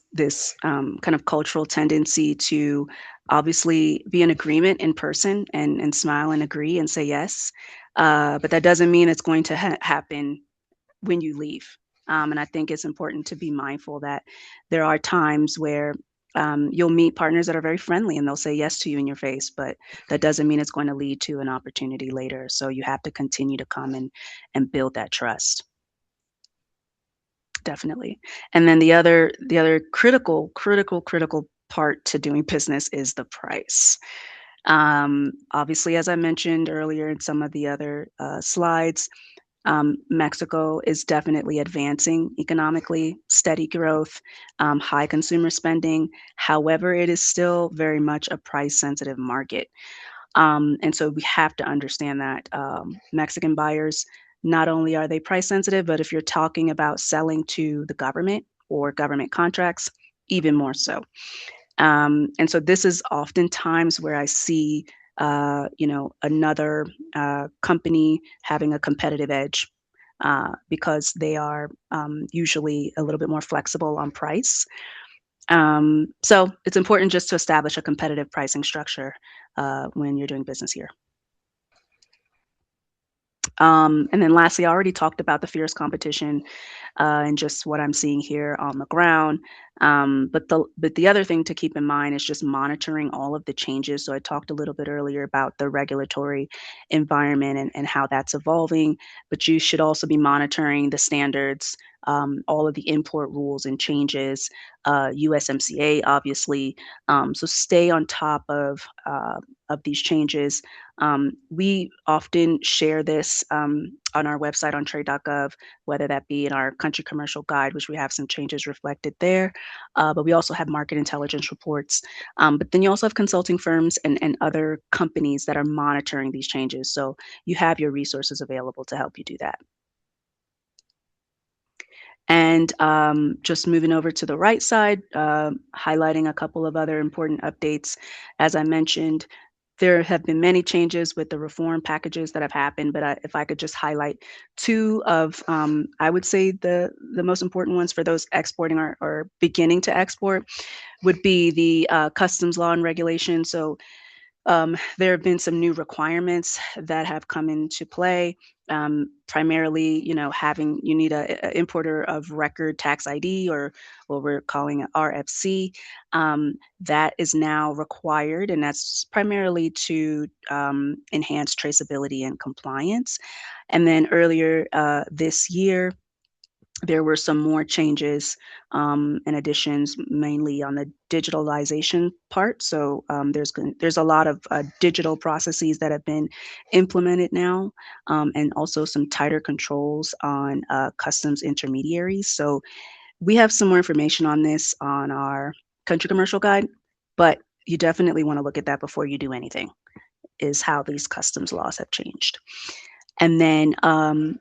kind of cultural tendency to obviously be in agreement in person and smile and agree and say yes. But that doesn't mean it's going to happen when you leave. And I think it's important to be mindful that there are times where, you'll meet partners that are very friendly and they'll say yes to you in your face, but that doesn't mean it's going to lead to an opportunity later. So you have to continue to come and build that trust. Definitely. And then the other critical part to doing business is the price. Obviously, as I mentioned earlier in some of the other slides, Mexico is definitely advancing economically, steady growth, high consumer spending. However, it is still very much a price sensitive market. And so we have to understand that Mexican buyers, not only are they price sensitive, but if you're talking about selling to the government or government contracts, even more so. And so this is oftentimes where I see, another company having a competitive edge, because they are usually a little bit more flexible on price. So it's important just to establish a competitive pricing structure when you're doing business here. And then lastly, I already talked about the fierce competition, and just what I'm seeing here on the ground. But the other thing to keep in mind is just monitoring all of the changes. So I talked a little bit earlier about the regulatory environment and how that's evolving, but you should also be monitoring the standards, all of the import rules and changes, USMCA, obviously. So stay on top of these changes. We often share this, on our website on trade.gov, whether that be in our country commercial guide, which we have some changes reflected there. But we also have market intelligence reports. But then you also have consulting firms and other companies that are monitoring these changes. So you have your resources available to help you do that. And just moving over to the right side, highlighting a couple of other important updates. As I mentioned, there have been many changes with the reform packages that have happened, but if I could just highlight two of, I would say the most important ones for those exporting or beginning to export would be the customs law and regulation. So there have been some new requirements that have come into play. Primarily, you need a importer of record tax ID, or what we're calling an RFC. That is now required, and that's primarily to enhance traceability and compliance. And then earlier this year, there were some more changes and additions, mainly on the digitalization part. So there's a lot of digital processes that have been implemented now, and also some tighter controls on customs intermediaries. So we have some more information on this on our country commercial guide, but you definitely want to look at that before you do anything, is how these customs laws have changed. And then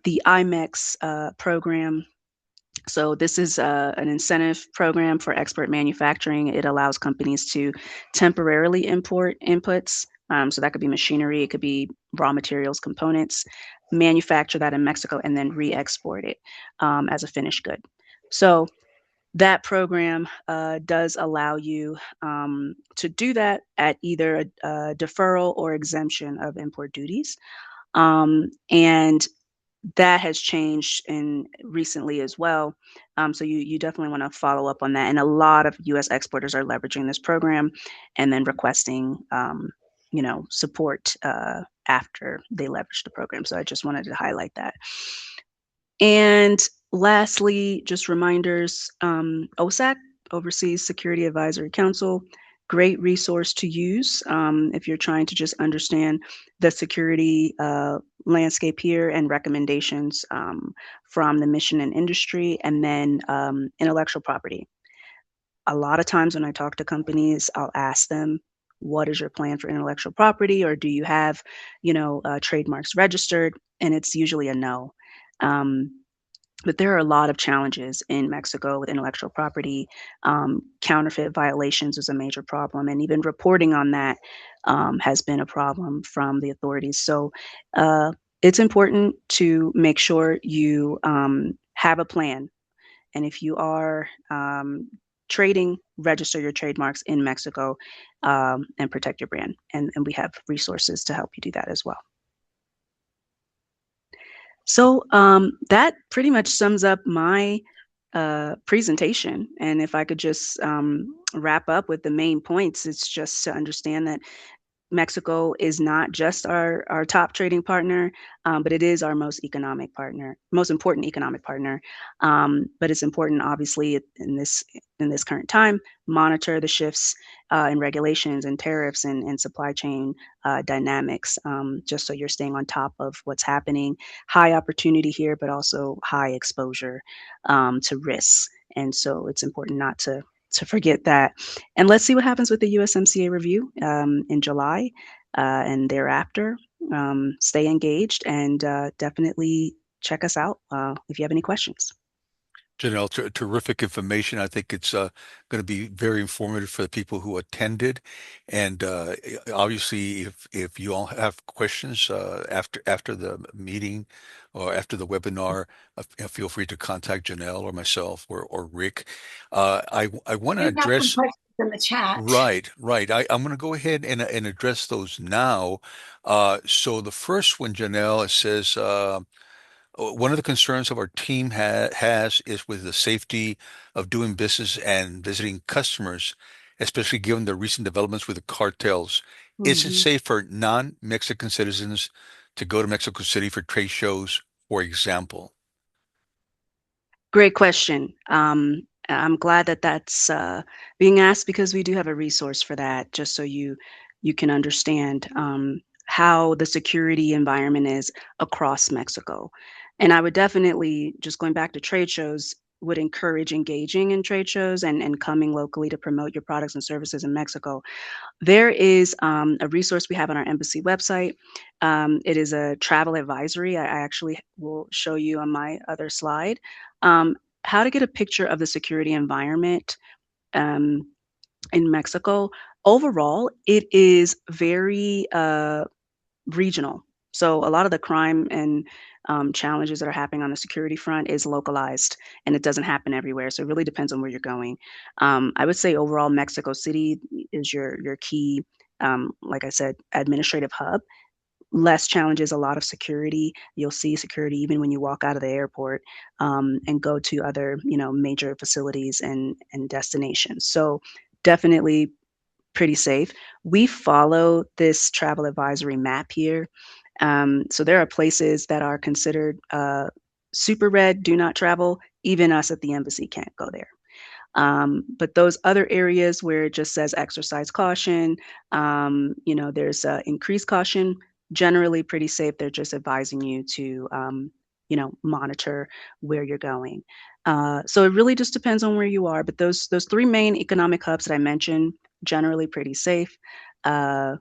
the IMEX program. So this is an incentive program for export manufacturing. It allows companies to temporarily import inputs. So that could be machinery, it could be raw materials, components, manufacture that in Mexico, and then re-export it as a finished good. So that program does allow you to do that at either a deferral or exemption of import duties. And that has changed in recently as well. So you definitely want to follow up on that. And a lot of U.S. exporters are leveraging this program and then requesting, support after they leverage the program. So I just wanted to highlight that. And lastly, just reminders, OSAC, Overseas Security Advisory Council, great resource to use if you're trying to just understand the security landscape here, and recommendations from the mission and industry, and then intellectual property. A lot of times when I talk to companies, I'll ask them, what is your plan for intellectual property, or do you have, trademarks registered? And it's usually a no. But there are a lot of challenges in Mexico with intellectual property. Counterfeit violations is a major problem, and even reporting on that has been a problem from the authorities. So it's important to make sure you have a plan. And if you are trading, register your trademarks in Mexico and protect your brand. And we have resources to help you do that as well. So that pretty much sums up my presentation. And if I could just wrap up with the main points, it's just to understand that Mexico is not just our top trading partner, but it is our most important economic partner. But it's important, obviously, in this current time, monitor the shifts in regulations and tariffs and supply chain dynamics, just so you're staying on top of what's happening. High opportunity here, but also high exposure to risks. And so it's important not to forget that. And let's see what happens with the USMCA review in July and thereafter. Stay engaged, and definitely check us out if you have any questions. Janelle, terrific information. I think it's going to be very informative for the people who attended. And obviously, if you all have questions after the meeting or after the webinar, feel free to contact Janelle or myself or Rick. I want to We've got some address. questions in the chat. Right. I'm going to go ahead and address those now. So the first one, Janelle, it says. One of the concerns of our team has is with the safety of doing business and visiting customers, especially given the recent developments with the cartels. Is it Mhm. safe for non-Mexican citizens to go to Mexico City for trade shows, for example? Great question. I'm glad that that's being asked, because we do have a resource for that, just so you can understand how the security environment is across Mexico. And I would definitely, just going back to trade shows, would encourage engaging in trade shows and coming locally to promote your products and services in Mexico. There is a resource we have on our embassy website. It is a travel advisory. I actually will show you on my other slide how to get a picture of the security environment um, in Mexico, overall, it is very regional. So a lot of the crime and challenges that are happening on the security front is localized, and it doesn't happen everywhere. So it really depends on where you're going. I would say overall, Mexico City is your key, like I said, administrative hub. Less challenges, a lot of security. You'll see security even when you walk out of the airport and go to other, major facilities and destinations. So definitely pretty safe. We follow this travel advisory map here. So there are places that are considered super red, do not travel. Even us at the embassy can't go there. But those other areas where it just says exercise caution, there's increased caution, generally pretty safe. They're just advising you to, monitor where you're going. So it really just depends on where you are. But those three main economic hubs that I mentioned, generally pretty safe. Uh,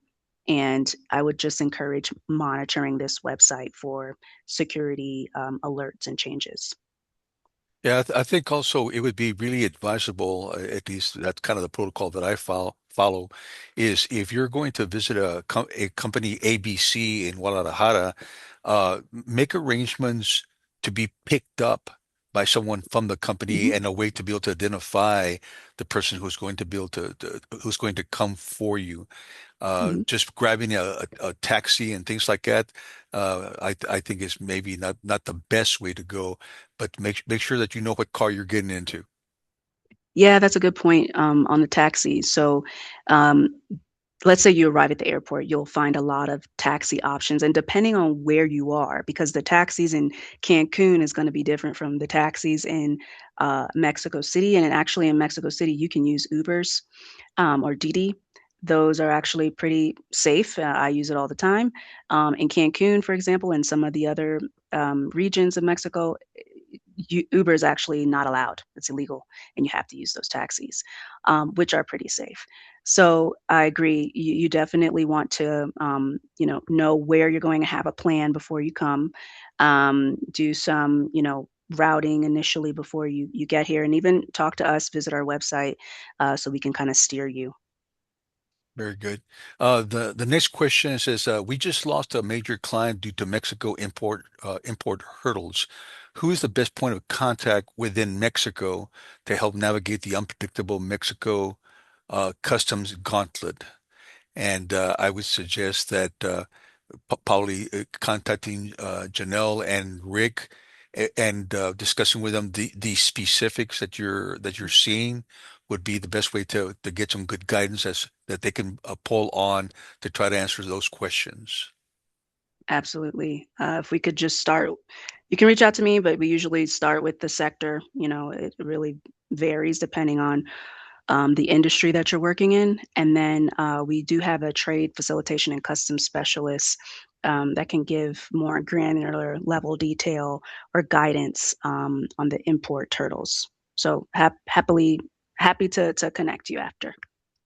and I would just encourage monitoring this website for security alerts and changes. Yeah, I think also it would be really advisable, at least that's kind of the protocol that I follow, is if you're going to visit a company ABC in Guadalajara, make arrangements to be picked up by someone from the company Mhm, and a way to be able to identify the person who's going to be able who's going to come for you. mhm. Just grabbing a taxi and things like that, I think is maybe not the best way to go, but make sure that you know what car you're getting into. Yeah, that's a good point on the taxi. So, um, let's say you arrive at the airport, you'll find a lot of taxi options, and depending on where you are, because the taxis in Cancun is going to be different from the taxis in Mexico City, and actually in Mexico City, you can use Ubers or Didi. Those are actually pretty safe. I use it all the time. In Cancun, for example, and some of the other regions of Mexico, Uber is actually not allowed. It's illegal, and you have to use those taxis, which are pretty safe. So I agree. You definitely want to, know where you're going to have a plan before you come. Do some, routing initially before you get here, and even talk to us. Visit our website so we can kind of steer you. Very good. The next question says, we just lost a major client due to Mexico import hurdles. Who is the best point of contact within Mexico to help navigate the unpredictable Mexico customs gauntlet? And I would suggest that probably contacting Janelle and Rick and discussing with them the specifics that you're seeing would be the best way to get some good guidance as that they can pull on to try to answer those questions. Absolutely. If we could just start, you can reach out to me, but we usually start with the sector. It really varies depending on the industry that you're working in. And then we do have a trade facilitation and customs specialist that can give more granular level detail or guidance on the import turtles. So happy to connect you after.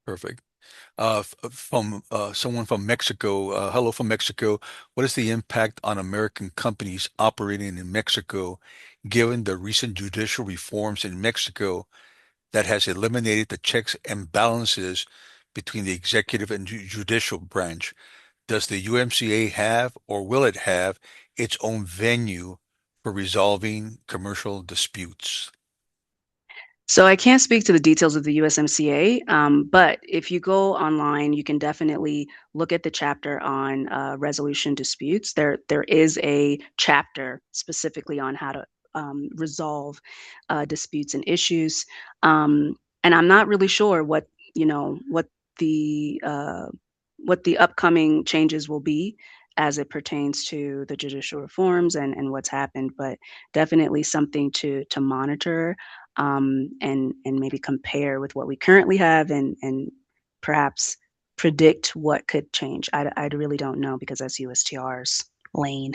Perfect. From someone from Mexico, hello from Mexico. What is the impact on American companies operating in Mexico, given the recent judicial reforms in Mexico that has eliminated the checks and balances between the executive and judicial branch? Does the UMCA have or will it have its own venue for resolving commercial disputes? So I can't speak to the details of the USMCA, but if you go online, you can definitely look at the chapter on resolution disputes. There is a chapter specifically on how to resolve disputes and issues. And I'm not really sure the uh, what the upcoming changes will be as it pertains to the judicial reforms and what's happened, but definitely something to monitor and maybe compare with what we currently have and perhaps predict what could change. I really don't know because that's USTR's lane.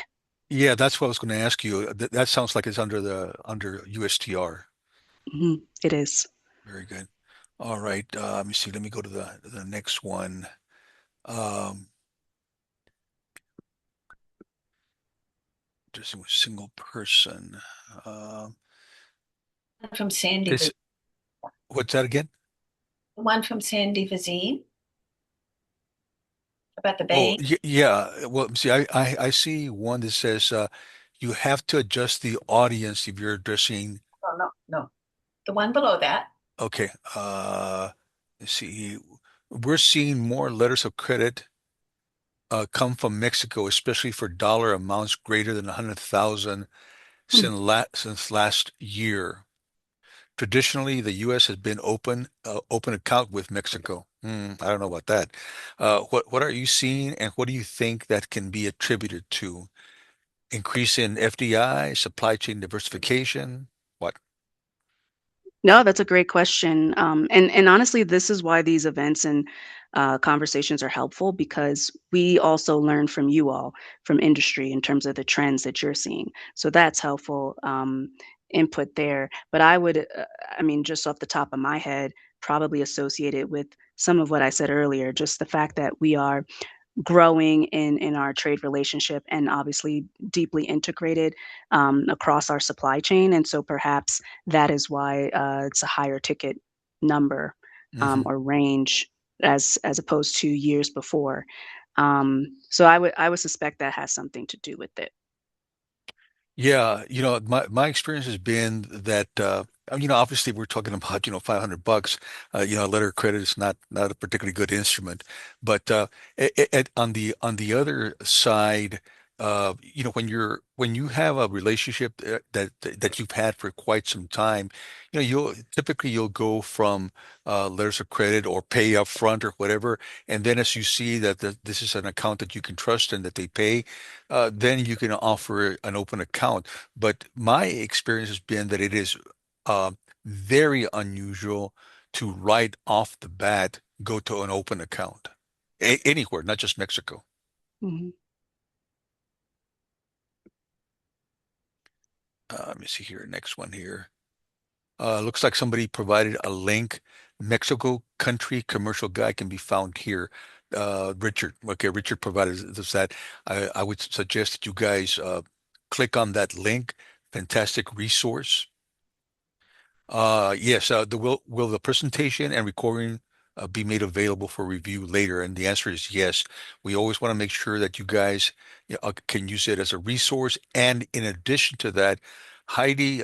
Yeah, that's what I was going to ask you. That sounds like it's under USTR. It is. Very good. All right. Let me see. Let me go to the next one. Um, just a single person. Um, From Sandy. this what's that again? one from Sandy Vazine about the Oh, bank. yeah. Well, see, I see one that says you have to adjust the audience if you're addressing. Oh, no, no. The one below that. Okay. Let's see. We're seeing more letters of credit come from Mexico, especially for dollar amounts greater than 100,000 Hmm. since last year. Traditionally, the U.S. has been open account with Mexico. I don't know about that. What are you seeing, and what do you think that can be attributed to? Increase in FDI, supply chain diversification? What? No, that's a great question. And honestly, this is why these events and conversations are helpful because we also learn from you all, from industry, in terms of the trends that you're seeing. So that's helpful input there. But I mean, just off the top of my head, probably associated with some of what I said earlier, just the fact that we are growing in our trade relationship and obviously deeply integrated across our supply chain. And so perhaps that is why it's a higher ticket number Hmm. or range as opposed to years before. So I would suspect that has something to do with it. Yeah, my experience has been that obviously we're talking about, $500. A letter of credit is not a particularly good instrument, but on the other side, when you have a relationship that you've had for quite some time, you'll go from letters of credit or pay up front or whatever, and then as you see that this is an account that you can trust and that they pay, then you can offer an open account. But my experience has been that it is uh, very unusual to right off the bat go to an open account anywhere, not just Mexico. Mhm. Let me see here. Next one here. Looks like somebody provided a link. Mexico country commercial guide can be found here. Richard. Okay, Richard provided us that. I would suggest that you guys click on that link. Fantastic resource. Yes, will the presentation and recording be made available for review later? And the answer is yes. We always want to make sure that you guys can use it as a resource. And in addition to that, Heidi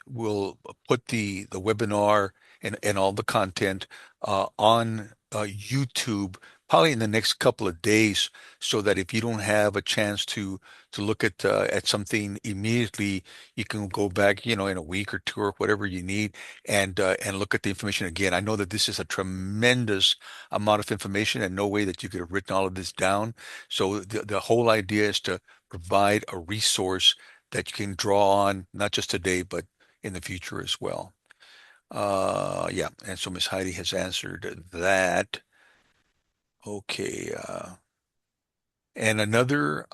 will put the webinar and all the content on YouTube probably in the next couple of days, so that if you don't have a chance to look at something immediately, you can go back, in a week or two or whatever you need, and look at the information again. I know that this is a tremendous amount of information, and no way that you could have written all of this down. So the whole idea is to provide a resource that you can draw on, not just today, but in the future as well. Yeah, and so Miss Heidi has answered that. Okay. And another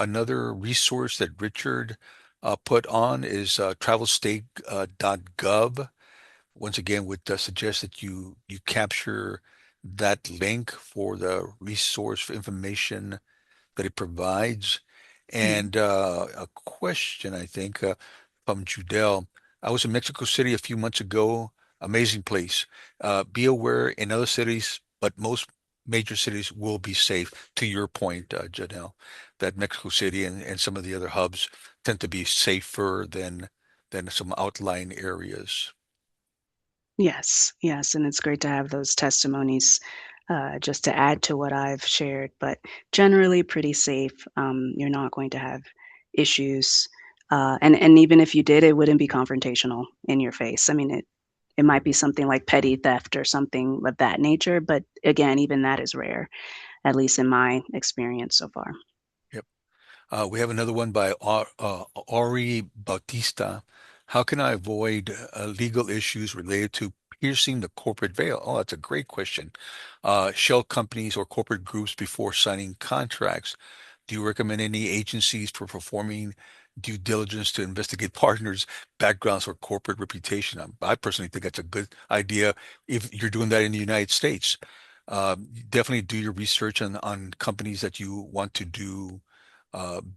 resource that Richard put on is travelstate.gov. Once again, would suggest that you capture that link for the resource for information that it provides. Mhm. And a question, I think, from Judel. I was in Mexico City a few months ago. Amazing place. Be aware in other cities, but most major cities will be safe. To your point, Judel, that Mexico City and some of the other hubs tend to be safer than some outlying areas. Yes, yes, and it's great to have those testimonies just to add to what I've shared, but generally pretty safe. You're not going to have issues. And even if you did, it wouldn't be confrontational in your face. I mean, it might be something like petty theft or something of that nature, but again, even that is rare, at least in my experience so far. Yep. We have another one by Ori Bautista. How can I avoid legal issues related to piercing the corporate veil? Oh, that's a great question. Shell companies or corporate groups before signing contracts. Do you recommend any agencies for performing due diligence to investigate partners' backgrounds or corporate reputation? I personally think that's a good idea if you're doing that in the United States. Definitely do your research on companies that you want to do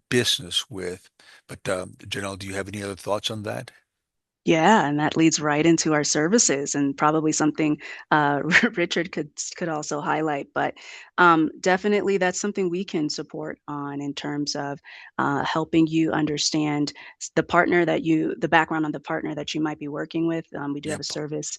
business with. But Janelle, do you have any other thoughts on that? Yeah, and that leads right into our services and probably something Richard could also highlight. But definitely, that's something we can support on in terms of helping you understand the background on the partner that you might be working with. We do have a Yep, service,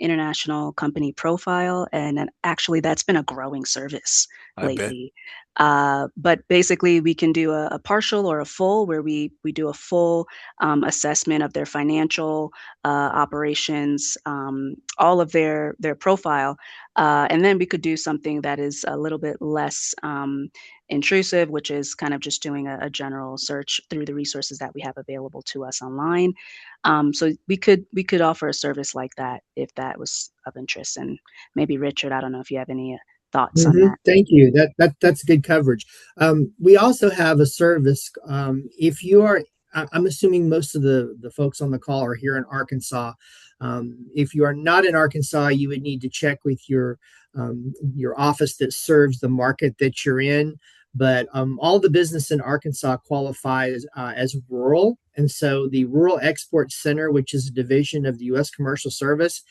international company profile, and actually, that's been a growing service I bet. lately. But basically, we can do a partial or a full, where we do a full assessment of their financial operations, all of their profile, and then we could do something that is a little bit less intrusive, which is kind of just doing a general search through the resources that we have available to us online. So we could offer a service like that if that was of interest. And maybe Richard, I don't know if you have any thoughts on that. Thank you. That's good coverage. We also have a service. If you are, I'm assuming most of the folks on the call are here in Arkansas. If you are not in Arkansas, you would need to check with your office that serves the market that you're in. But all the business in Arkansas qualifies as rural, and so the Rural Export Center, which is a division of the U.S. Commercial Service,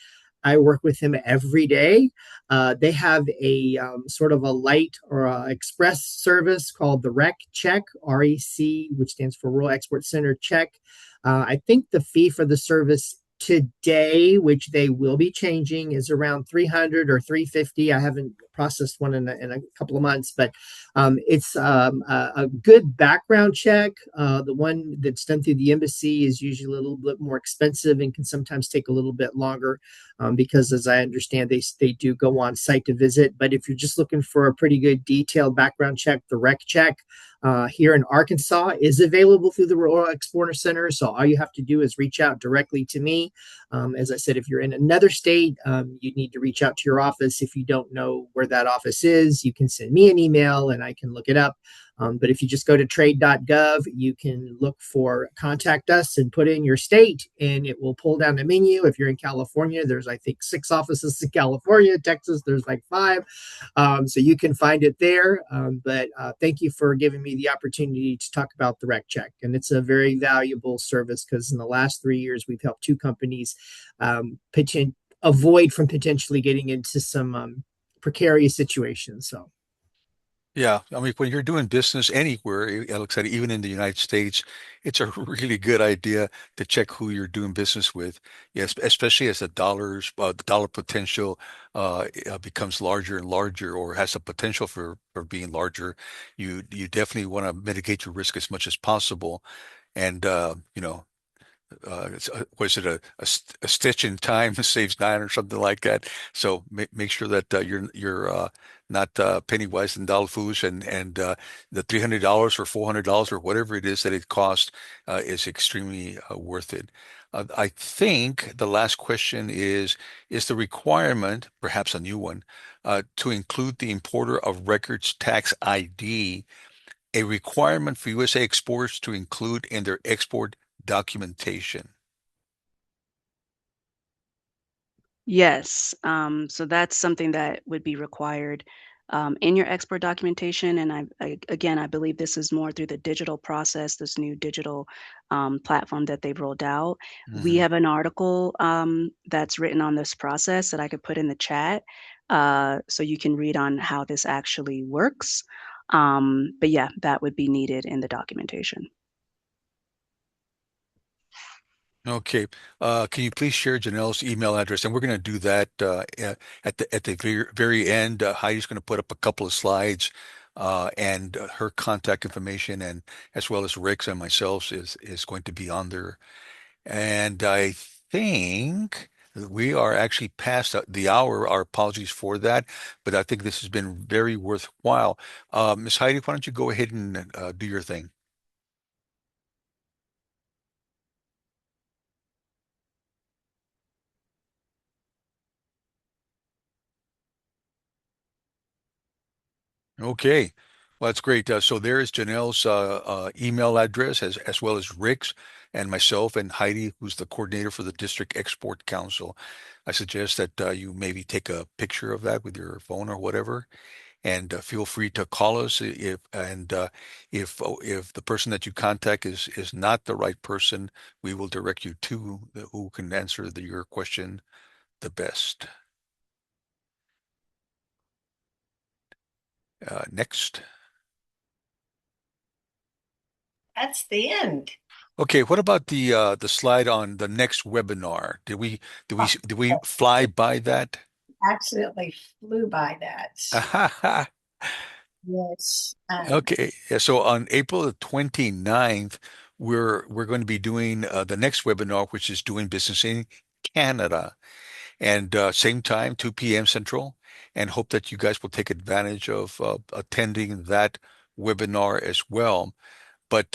I work with them every day. They have a sort of a light or a express service called the REC check, REC, which stands for Rural Export Center check. I think the fee for the service today, which they will be changing, is around 300 or 350. I haven't processed one in a couple of months, but it's a good background check. The one that's done through the embassy is usually a little bit more expensive and can sometimes take a little bit longer because, as I understand, they do go on site to visit. But if you're just looking for a pretty good detailed background check, the REC check here in Arkansas is available through the Rural Exporter Center. So all you have to do is reach out directly to me. As I said, if you're in another state, you need to reach out to your office. If you don't know where that office is, you can send me an email and I can look it up. But if you just go to trade.gov, you can look for contact us and put in your state, and it will pull down the menu. If you're in California, there's, I think, 6 offices in California. Texas, there's like 5. So you can find it there. But thank you for giving me the opportunity to talk about the REC check. And it's a very valuable service because in the last 3 years, we've helped 2 companies avoid from potentially getting into some precarious situations. So. Yeah, I mean, when you're doing business anywhere, Alex said, even in the United States, it's a really good idea to check who you're doing business with. Yes, especially as the dollar potential becomes larger and larger, or has a potential for being larger. You definitely want to mitigate your risk as much as possible, and what is it, a stitch in time saves 9 or something like that. So make sure that you're not penny wise and dollar foolish, and the $300 or $400 or whatever it is that it costs is extremely worth it. I think the last question is the requirement, perhaps a new one, to include the importer of records tax ID, a requirement for USA exporters to include in their export documentation. Yes, so that's something that would be required in your export documentation. And again, I believe this is more through the digital process, this new digital platform that they've rolled out. We Hmm. have an article that's written on this process that I could put in the chat, so you can read on how this actually works. But yeah, that would be needed in the documentation. Okay. Can you please share Janelle's email address? And we're going to do that at the very end. Heidi's going to put up a couple of slides and her contact information, and as well as Rick's and myself is going to be on there. And I think we are actually past the hour. Our apologies for that, but I think this has been very worthwhile. Miss Heidi, why don't you go ahead and do your thing? Okay. Well, that's great. So there is Janelle's email address, as well as Rick's and myself and Heidi, who's the coordinator for the District Export Council. I suggest that you maybe take a picture of that with your phone or whatever, and feel free to call us if the person that you contact is not the right person, we will direct you to who can answer your question the best. Next. That's the end. Okay, what about the slide on the next webinar? Did we fly by that? Accidentally flew by that. Yes. Okay, yeah, so on April the 29th, we're going to be doing the next webinar, which is doing business in Canada, and same time, 2 p.m. Central, and hope that you guys will take advantage of attending that webinar as well. But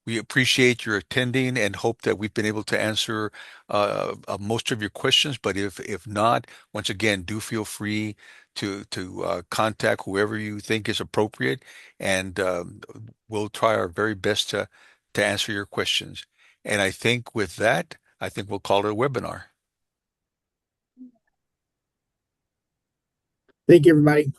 we appreciate your attending and hope that we've been able to answer most of your questions. But if not, once again, do feel free to contact whoever you think is appropriate, and we'll try our very best to answer your questions. And I think with that, I think we'll call it a webinar. Thank you, everybody.